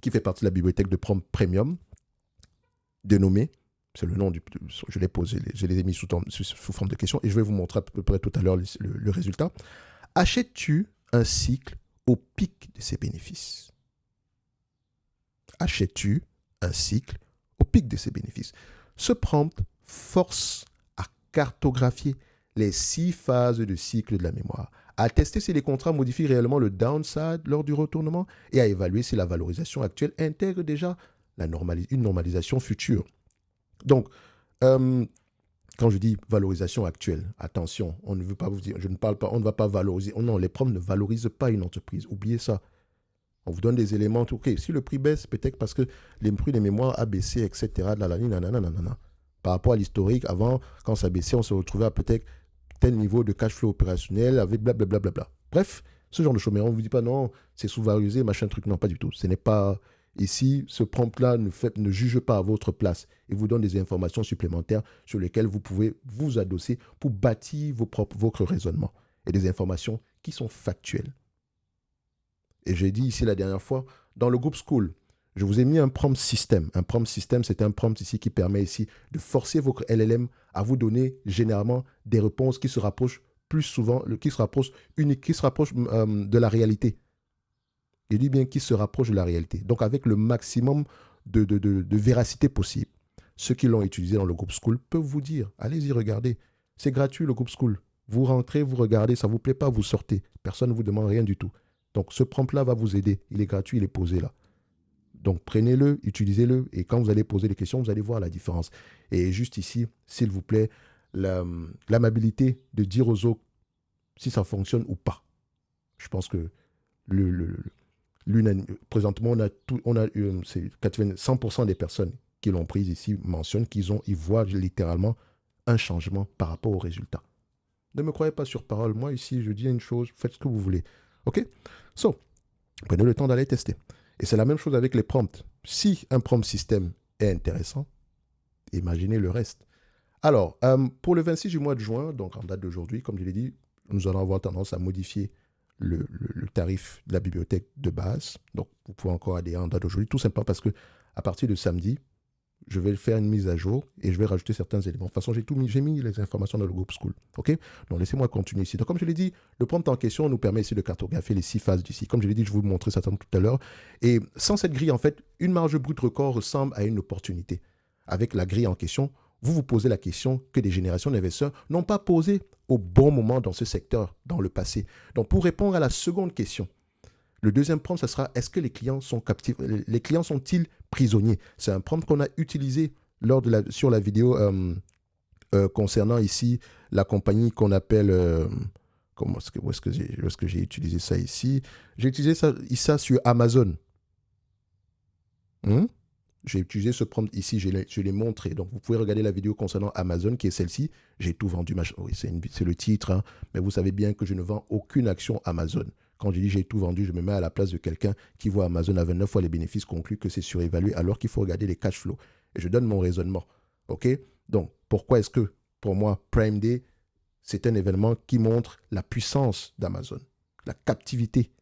qui fait partie de la bibliothèque de prompt premium, dénommé, c'est le nom je les ai mis sous forme de question et je vais vous montrer à peu près tout à l'heure le résultat. Achètes-tu un cycle au pic de ses bénéfices? Achètes-tu un cycle au pic de ses bénéfices? Ce prompt force à cartographier les 6 phases de cycle de la mémoire, à tester si les contrats modifient réellement le downside lors du retournement et à évaluer si la valorisation actuelle intègre déjà une normalisation future. Donc, quand je dis valorisation actuelle, attention, on ne veut pas vous dire, je ne parle pas, on ne va pas valoriser. Non, les prompts ne valorisent pas une entreprise. Oubliez ça. On vous donne des éléments. OK, si le prix baisse, peut-être parce que les prix des mémoires a baissé, etc. Par rapport à l'historique, avant, quand ça baissait, on se retrouvait à peut-être tel niveau de cash flow opérationnel avec blablabla. Bref, ce genre de choses. Mais on ne vous dit pas non, c'est sous-valorisé, machin truc. Non, pas du tout. Ce n'est pas... Ici, ce prompt-là ne juge pas à votre place. Il vous donne des informations supplémentaires sur lesquelles vous pouvez vous adosser pour bâtir votre raisonnement. Et des informations qui sont factuelles. Et j'ai dit ici la dernière fois, dans le groupe School, je vous ai mis un prompt système. Un prompt système, c'est un prompt ici qui permet ici de forcer votre LLM à vous donner généralement des réponses qui se rapprochent plus souvent, qui se rapprochent de la réalité. Je dis bien qui se rapproche de la réalité. Donc avec le maximum de véracité possible. Ceux qui l'ont utilisé dans le groupe School peuvent vous dire, allez-y, regardez. C'est gratuit le groupe School. Vous rentrez, vous regardez, ça ne vous plaît pas, vous sortez. Personne ne vous demande rien du tout. Donc ce prompt-là va vous aider. Il est gratuit, il est posé là. Donc prenez-le, utilisez-le et quand vous allez poser des questions, vous allez voir la différence. Et juste ici, s'il vous plaît, l'amabilité de dire aux autres si ça fonctionne ou pas. Je pense que présentement, c'est 100% des personnes qui l'ont prise ici mentionnent ils voient littéralement un changement par rapport aux résultats. Ne me croyez pas sur parole. Moi, ici, je dis une chose, faites ce que vous voulez. OK? So, prenez le temps d'aller tester. Et c'est la même chose avec les prompts. Si un prompt système est intéressant, imaginez le reste. Alors, pour le 26 du mois de juin, donc en date d'aujourd'hui, comme je l'ai dit, nous allons avoir tendance à modifier le tarif de la bibliothèque de base. Donc, vous pouvez encore adhérer en date d'aujourd'hui, tout simplement parce que à partir de samedi, je vais faire une mise à jour et je vais rajouter certains éléments. De toute façon, j'ai mis les informations dans le groupe School. OK? Donc, laissez-moi continuer ici. Donc, comme je l'ai dit, le prompt en question nous permet ici de cartographier les 6 phases d'ici. Comme je l'ai dit, je vais vous montrer ça tout à l'heure. Et sans cette grille, en fait, une marge brute record ressemble à une opportunité. Avec la grille en question, vous posez la question que des générations d'investisseurs n'ont pas posée au bon moment dans ce secteur, dans le passé. Donc, pour répondre à la seconde question, le deuxième prompt, ce sera est-ce que les clients sont captifs? Les clients sont-ils prisonniers? C'est un prompt qu'on a utilisé sur la vidéo concernant ici la compagnie qu'on appelle. Où est-ce que j'ai utilisé ça ici? J'ai utilisé ça sur Amazon. J'ai utilisé ce prompt ici, je l'ai montré. Donc, vous pouvez regarder la vidéo concernant Amazon, qui est celle-ci. J'ai tout vendu. Oui, c'est le titre, hein, mais vous savez bien que je ne vends aucune action Amazon. Quand je dis j'ai tout vendu, je me mets à la place de quelqu'un qui voit Amazon à 29 fois les bénéfices, conclut que c'est surévalué, alors qu'il faut regarder les cash flows. Et je donne mon raisonnement. OK? Donc, pourquoi est-ce que, pour moi, Prime Day, c'est un événement qui montre la puissance d'Amazon, la captivité.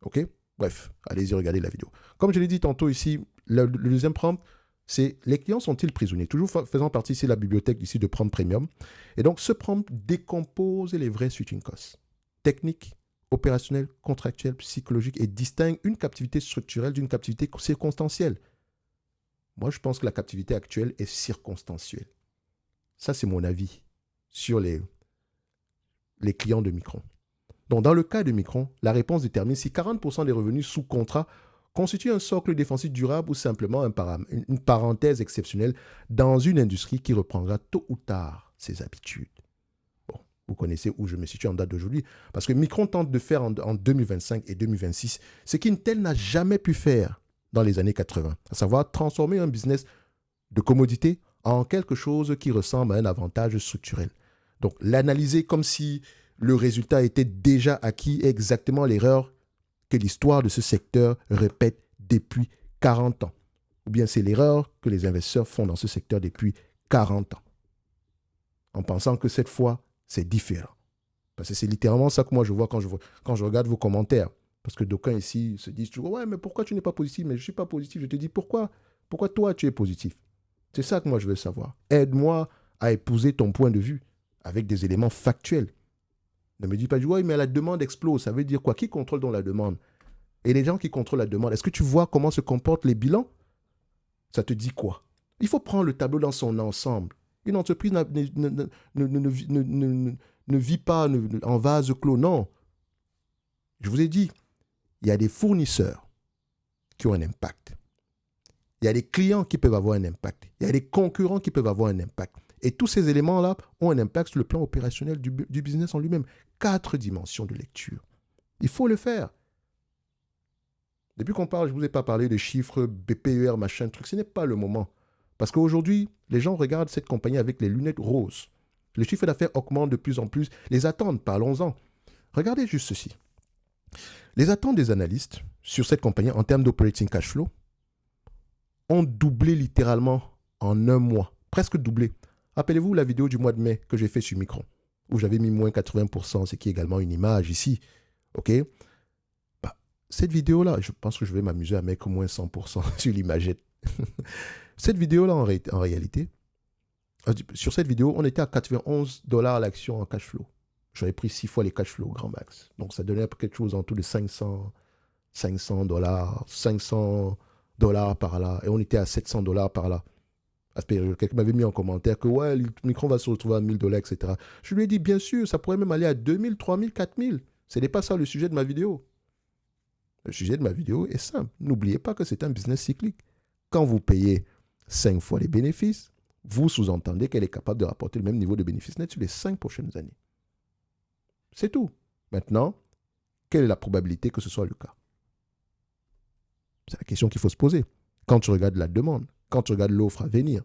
OK? Bref, allez-y regarder la vidéo. Comme je l'ai dit tantôt ici, le deuxième prompt, c'est les clients sont-ils prisonniers? Toujours faisant partie ici de la bibliothèque ici de prompt premium. Et donc, ce prompt décompose les vrais switching costs. Technique, opérationnelle, contractuelle, psychologique et distingue une captivité structurelle d'une captivité circonstancielle. Moi, je pense que la captivité actuelle est circonstancielle. Ça, c'est mon avis sur les clients de Micron. Donc, dans le cas de Micron, la réponse détermine si 40% des revenus sous contrat constituent un socle défensif durable ou simplement une parenthèse exceptionnelle dans une industrie qui reprendra tôt ou tard ses habitudes. Vous connaissez où je me situe en date d'aujourd'hui. Parce que Micron tente de faire en 2025 et 2026 ce qu'Intel n'a jamais pu faire dans les années 80, à savoir transformer un business de commodité en quelque chose qui ressemble à un avantage structurel. Donc, l'analyser comme si le résultat était déjà acquis est exactement l'erreur que l'histoire de ce secteur répète depuis 40 ans. Ou bien c'est l'erreur que les investisseurs font dans ce secteur depuis 40 ans. En pensant que cette fois, c'est différent. Parce que c'est littéralement ça que moi je vois quand je regarde vos commentaires. Parce que d'aucuns ici se disent toujours « Ouais, mais pourquoi tu n'es pas positif ?» Mais je ne suis pas positif. Je te dis « Pourquoi toi tu es positif ?» C'est ça que moi je veux savoir. Aide-moi à épouser ton point de vue avec des éléments factuels. Ne me dis pas « Ouais, mais la demande explose. » Ça veut dire quoi? Qui contrôle donc la demande? Et les gens qui contrôlent la demande, est-ce que tu vois comment se comportent les bilans? Ça te dit quoi? Il faut prendre le tableau dans son ensemble. Une entreprise ne vit pas en vase clos, non. Je vous ai dit, il y a des fournisseurs qui ont un impact. Il y a des clients qui peuvent avoir un impact. Il y a des concurrents qui peuvent avoir un impact. Et tous ces éléments-là ont un impact sur le plan opérationnel du business en lui-même. 4 dimensions de lecture. Il faut le faire. Depuis qu'on parle, je ne vous ai pas parlé de chiffres, BPER, machin, truc. Ce n'est pas le moment. Parce qu'aujourd'hui, les gens regardent cette compagnie avec les lunettes roses. Le chiffre d'affaires augmente de plus en plus. Les attentes, parlons-en. Regardez juste ceci. Les attentes des analystes sur cette compagnie en termes d'operating cash flow ont doublé littéralement en un mois. Presque doublé. Rappelez-vous la vidéo du mois de mai que j'ai fait sur Micron, où j'avais mis moins 80%, ce qui est également une image ici. OK? Cette vidéo-là, je pense que je vais m'amuser à mettre moins 100% sur l'imagette. Cette vidéo-là, en réalité, sur cette vidéo, on était à 91 $ l'action en cash flow. J'avais pris 6 fois les cash flow au grand max. Donc, ça donnait quelque chose en tout de 500 $, 500 $ par là. Et on était à 700 $ par là. Quelqu'un m'avait mis en commentaire que ouais, le Micron va se retrouver à 1000 $, etc. Je lui ai dit, bien sûr, ça pourrait même aller à 2000, 3000, 4000. Ce n'est pas ça le sujet de ma vidéo. Le sujet de ma vidéo est simple. N'oubliez pas que c'est un business cyclique. Quand vous payez 5 fois les bénéfices, vous sous-entendez qu'elle est capable de rapporter le même niveau de bénéfice net sur les 5 prochaines années. C'est tout. Maintenant, quelle est la probabilité que ce soit le cas? C'est la question qu'il faut se poser. Quand tu regardes la demande, quand tu regardes l'offre à venir,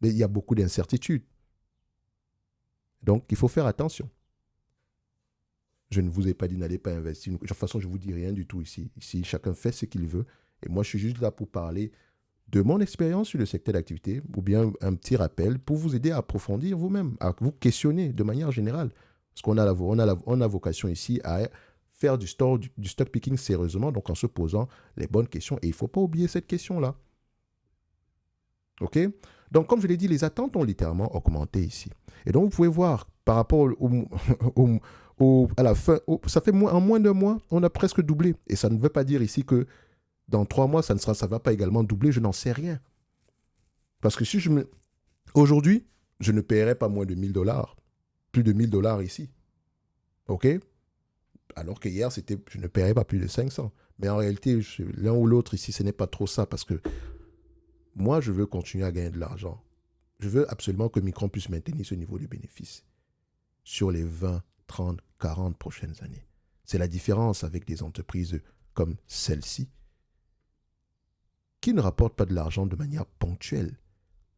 mais il y a beaucoup d'incertitudes. Donc, il faut faire attention. Je ne vous ai pas dit n'allez pas investir. De toute façon, je ne vous dis rien du tout ici. Ici, chacun fait ce qu'il veut. Et moi, je suis juste là pour parler de mon expérience sur le secteur d'activité ou bien un petit rappel pour vous aider à approfondir vous-même, à vous questionner de manière générale. Parce qu'on a vocation ici à faire du stock picking sérieusement, donc en se posant les bonnes questions. Et il ne faut pas oublier cette question-là. OK? Donc, comme je l'ai dit, les attentes ont littéralement augmenté ici. Et donc, vous pouvez voir, par rapport à la fin, ça fait en moins d'un mois, on a presque doublé. Et ça ne veut pas dire ici que dans 3 mois, ça ne va pas également doubler, je n'en sais rien. Parce que si aujourd'hui, je ne paierai pas moins de $1,000, plus de $1,000 ici. OK? Alors que hier, je ne paierais pas plus de 500. Mais en réalité, l'un ou l'autre ici, ce n'est pas trop ça parce que moi, je veux continuer à gagner de l'argent. Je veux absolument que Micron puisse maintenir ce niveau de bénéfice sur les 20, 30, 40 prochaines années. C'est la différence avec des entreprises comme celle-ci qui ne rapportent pas de l'argent de manière ponctuelle.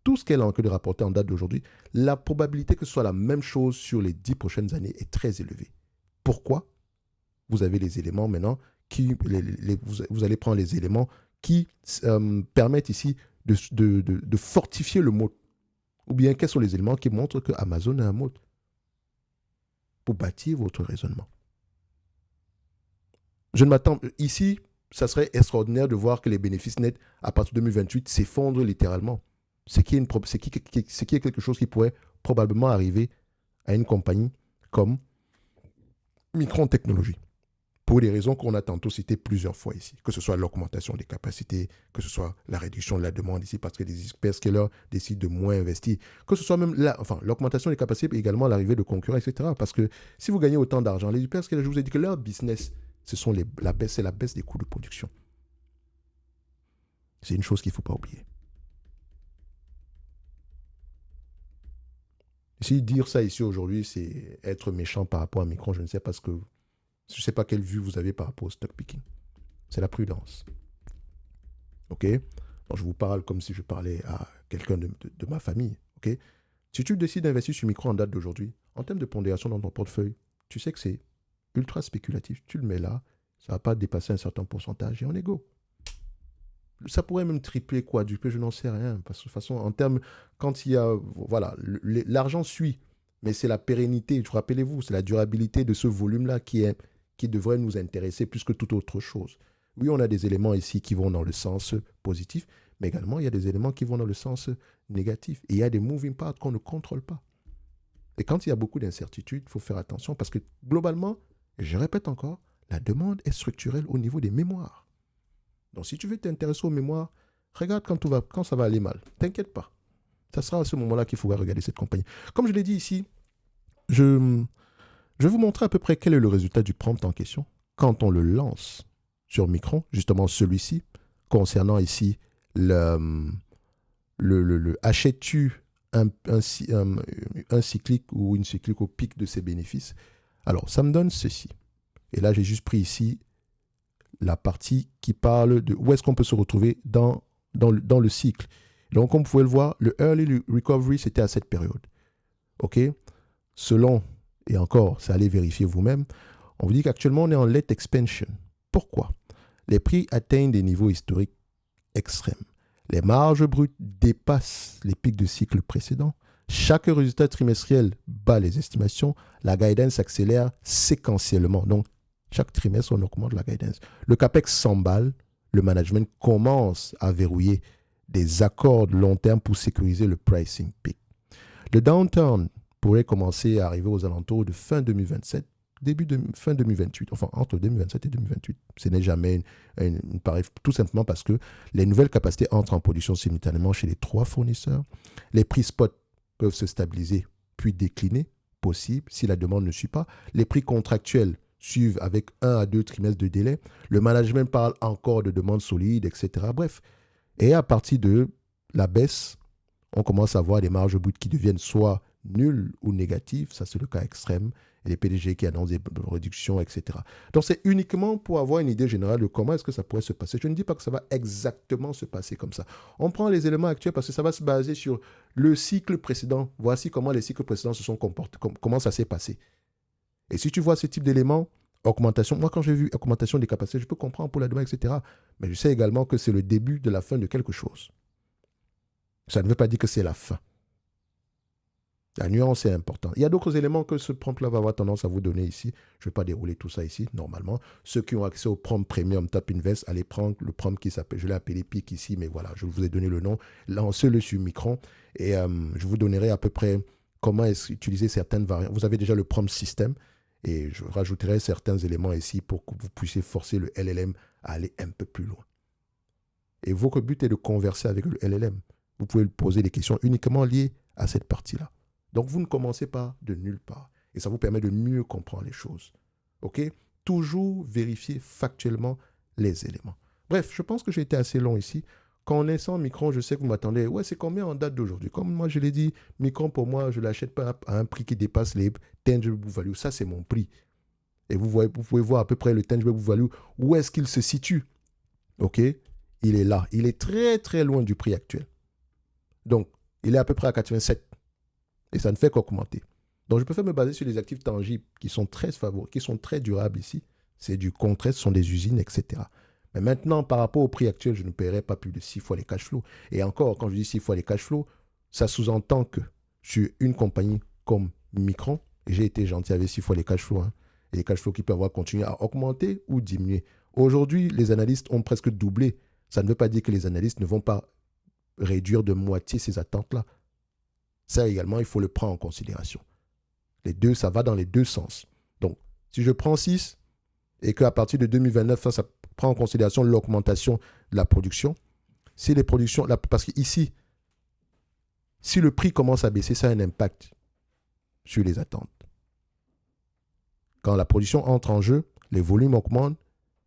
Tout ce qu'elle a en que de rapporter en date d'aujourd'hui, la probabilité que ce soit la même chose sur les 10 prochaines années est très élevée. Pourquoi? Vous avez les éléments maintenant vous allez prendre les éléments qui permettent ici de fortifier le mot. Ou bien quels sont les éléments qui montrent que Amazon a un mot pour bâtir votre raisonnement. Je ne m'attends... Ici, ça serait extraordinaire de voir que les bénéfices nets à partir de 2028 s'effondrent littéralement. Ce qui est quelque chose qui pourrait probablement arriver à une compagnie comme Micron Technology. Pour des raisons qu'on a tantôt citées plusieurs fois ici, que ce soit l'augmentation des capacités, que ce soit la réduction de la demande ici parce que les hyperscalers décident de moins investir, que ce soit même l'augmentation des capacités et également l'arrivée de concurrents, etc. Parce que si vous gagnez autant d'argent, les hyperscalers, je vous ai dit que leur business, c'est la baisse des coûts de production. C'est une chose qu'il ne faut pas oublier. Si dire ça ici aujourd'hui, c'est être méchant par rapport à Micron, je ne sais pas je ne sais pas quelle vue vous avez par rapport au stock picking. C'est la prudence. OK? Donc, je vous parle comme si je parlais à quelqu'un de ma famille. OK? Si tu décides d'investir sur Micron en date d'aujourd'hui, en termes de pondération dans ton portefeuille, tu sais que c'est ultra spéculatif. Tu le mets là, ça ne va pas dépasser un certain pourcentage et on est go. Ça pourrait même tripler, quadrupler, je n'en sais rien. Parce que de toute façon, en termes, quand il y a... Voilà, l'argent suit. Mais c'est la pérennité, rappelez-vous, c'est la durabilité de ce volume-là qui devrait nous intéresser plus que toute autre chose. Oui, on a des éléments ici qui vont dans le sens positif, mais également, il y a des éléments qui vont dans le sens négatif. Et il y a des moving parts qu'on ne contrôle pas. Et quand il y a beaucoup d'incertidutes, il faut faire attention parce que globalement, je répète encore, la demande est structurelle au niveau des mémoires. Donc, si tu veux t'intéresser aux mémoires, regarde quand ça va aller mal. T'inquiète pas. Ça sera à ce moment-là qu'il faudra regarder cette compagnie. Comme je l'ai dit ici, je vais vous montrer à peu près quel est le résultat du prompt en question quand on le lance sur Micron, justement celui-ci, concernant ici le achètes-tu un cyclique ou une cyclique au pic de ses bénéfices. Alors, ça me donne ceci. Et là, j'ai juste pris ici la partie qui parle de où est-ce qu'on peut se retrouver dans le cycle. Donc, comme vous pouvez le voir, le early recovery, c'était à cette période. OK? Selon, et encore, c'est allez vérifier vous-même, on vous dit qu'actuellement, on est en late expansion. Pourquoi? Les prix atteignent des niveaux historiques extrêmes. Les marges brutes dépassent les pics de cycle précédents. Chaque résultat trimestriel bat les estimations. La guidance accélère séquentiellement. Donc, chaque trimestre, on augmente la guidance. Le CAPEX s'emballe. Le management commence à verrouiller des accords de long terme pour sécuriser le pricing peak. Le downturn pourrait commencer à arriver aux alentours de fin 2027, fin 2028, enfin entre 2027 et 2028. Ce n'est jamais une pareille, tout simplement parce que les nouvelles capacités entrent en production simultanément chez les 3 fournisseurs. Les prix spot peuvent se stabiliser puis décliner, possible, si la demande ne suit pas. Les prix contractuels suivent avec 1 à 2 trimestres de délai. Le management parle encore de demandes solides, etc. Bref. Et à partir de la baisse, on commence à voir des marges brutes qui deviennent soit nulles ou négatives, ça c'est le cas extrême, et les PDG qui annoncent des réductions, etc. Donc c'est uniquement pour avoir une idée générale de comment est-ce que ça pourrait se passer. Je ne dis pas que ça va exactement se passer comme ça. On prend les éléments actuels parce que ça va se baser sur le cycle précédent. Voici comment les cycles précédents se sont comportés, comment ça s'est passé. Et si tu vois ce type d'éléments, augmentation, moi quand j'ai vu augmentation des capacités, je peux comprendre pour la demande, etc. Mais je sais également que c'est le début de la fin de quelque chose. Ça ne veut pas dire que c'est la fin. La nuance est importante. Il y a d'autres éléments que ce prompt-là va avoir tendance à vous donner ici. Je ne vais pas dérouler tout ça ici, normalement. Ceux qui ont accès au prompt Premium Top Invest, allez prendre le prompt qui s'appelle, je l'ai appelé PIC ici, mais voilà, je vous ai donné le nom. Lancez-le sur Micron et je vous donnerai à peu près comment utiliser certaines variantes. Vous avez déjà le prompt système et je rajouterai certains éléments ici pour que vous puissiez forcer le LLM à aller un peu plus loin. Et votre but est de converser avec le LLM. Vous pouvez lui poser des questions uniquement liées à cette partie-là. Donc, vous ne commencez pas de nulle part. Et ça vous permet de mieux comprendre les choses. OK? Toujours vérifier factuellement les éléments. Bref, je pense que j'ai été assez long ici. Connaissant Micron, je sais que vous m'attendez. Ouais, c'est combien en date d'aujourd'hui? Comme moi, je l'ai dit, Micron, pour moi, je ne l'achète pas à un prix qui dépasse les tangible book value. Ça, c'est mon prix. Et vous pouvez voir à peu près le tangible book value. Où est-ce qu'il se situe? OK? Il est là. Il est très, très loin du prix actuel. Donc, il est à peu près à 87. Et ça ne fait qu'augmenter. Donc, je préfère me baser sur les actifs tangibles qui sont très favorables, qui sont très durables ici. C'est du concret, ce sont des usines, etc. Mais maintenant, par rapport au prix actuel, je ne paierai pas plus de 6 fois les cash flows. Et encore, quand je dis 6 fois les cash flows, ça sous-entend que sur une compagnie comme Micron, j'ai été gentil avec 6 fois les cash flows, et les cash flows qui peuvent avoir continué à augmenter ou diminuer. Aujourd'hui, les analystes ont presque doublé. Ça ne veut pas dire que les analystes ne vont pas réduire de moitié ces attentes-là. Ça également, il faut le prendre en considération. Les deux, ça va dans les deux sens. Donc, si je prends 6 et qu'à partir de 2029, ça prend en considération l'augmentation de la production, si les productions, parce qu'ici, si le prix commence à baisser, ça a un impact sur les attentes. Quand la production entre en jeu, les volumes augmentent.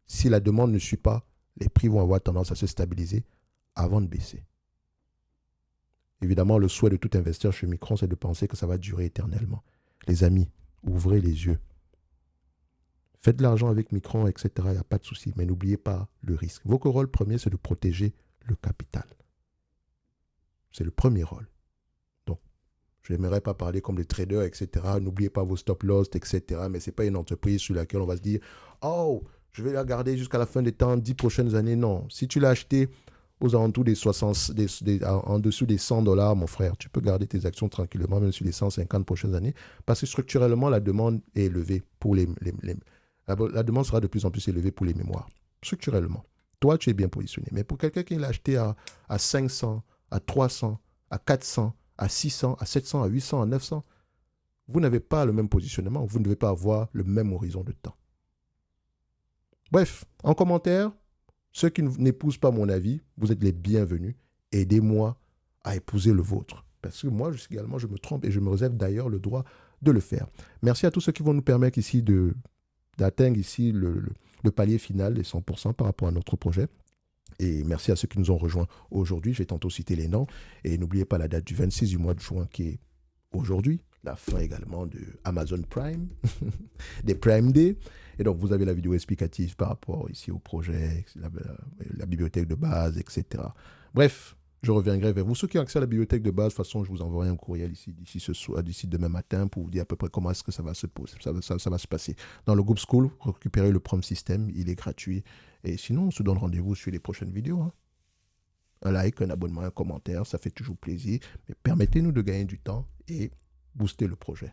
Si la demande ne suit pas, les prix vont avoir tendance à se stabiliser avant de baisser. Évidemment, le souhait de tout investisseur chez Micron, c'est de penser que ça va durer éternellement. Les amis, ouvrez les yeux. Faites de l'argent avec Micron, etc. Il n'y a pas de souci. Mais n'oubliez pas le risque. Votre rôle premier, c'est de protéger le capital. C'est le premier rôle. Donc, je n'aimerais pas parler comme les traders, etc. N'oubliez pas vos stop loss, etc. Mais ce n'est pas une entreprise sur laquelle on va se dire « Oh, je vais la garder jusqu'à la fin des temps, 10 prochaines années. » Non. Si tu l'as acheté aux alentours des 60, en dessous des $100, mon frère, tu peux garder tes actions tranquillement, même sur les 150 prochaines années, parce que structurellement, la demande est élevée pour la demande sera de plus en plus élevée pour les mémoires. Structurellement. Toi, tu es bien positionné. Mais pour quelqu'un qui l'a acheté à 500, à 300, à 400, à 600, à 700, à 800, à 900, vous n'avez pas le même positionnement. Vous ne devez pas avoir le même horizon de temps. Bref, en commentaire, ceux qui n'épousent pas mon avis, vous êtes les bienvenus. Aidez-moi à épouser le vôtre. Parce que moi, également, je me trompe et je me réserve d'ailleurs le droit de le faire. Merci à tous ceux qui vont nous permettre ici d'atteindre ici le palier final des 100% par rapport à notre projet. Et merci à ceux qui nous ont rejoints aujourd'hui. Je vais tantôt citer les noms. Et n'oubliez pas la date du 26 du mois de juin qui est aujourd'hui. La fin également de Amazon Prime, des Prime Day. Et donc, vous avez la vidéo explicative par rapport ici au projet, la bibliothèque de base, etc. Bref, je reviendrai vers vous. Ceux qui ont accès à la bibliothèque de base, de toute façon, je vous enverrai un courriel ici d'ici demain matin pour vous dire à peu près comment est-ce que ça va se passer. Dans le groupe School, récupérez le prompt système, il est gratuit. Et sinon, on se donne rendez-vous sur les prochaines vidéos. Un like, un abonnement, un commentaire, ça fait toujours plaisir. Mais permettez-nous de gagner du temps et booster le projet.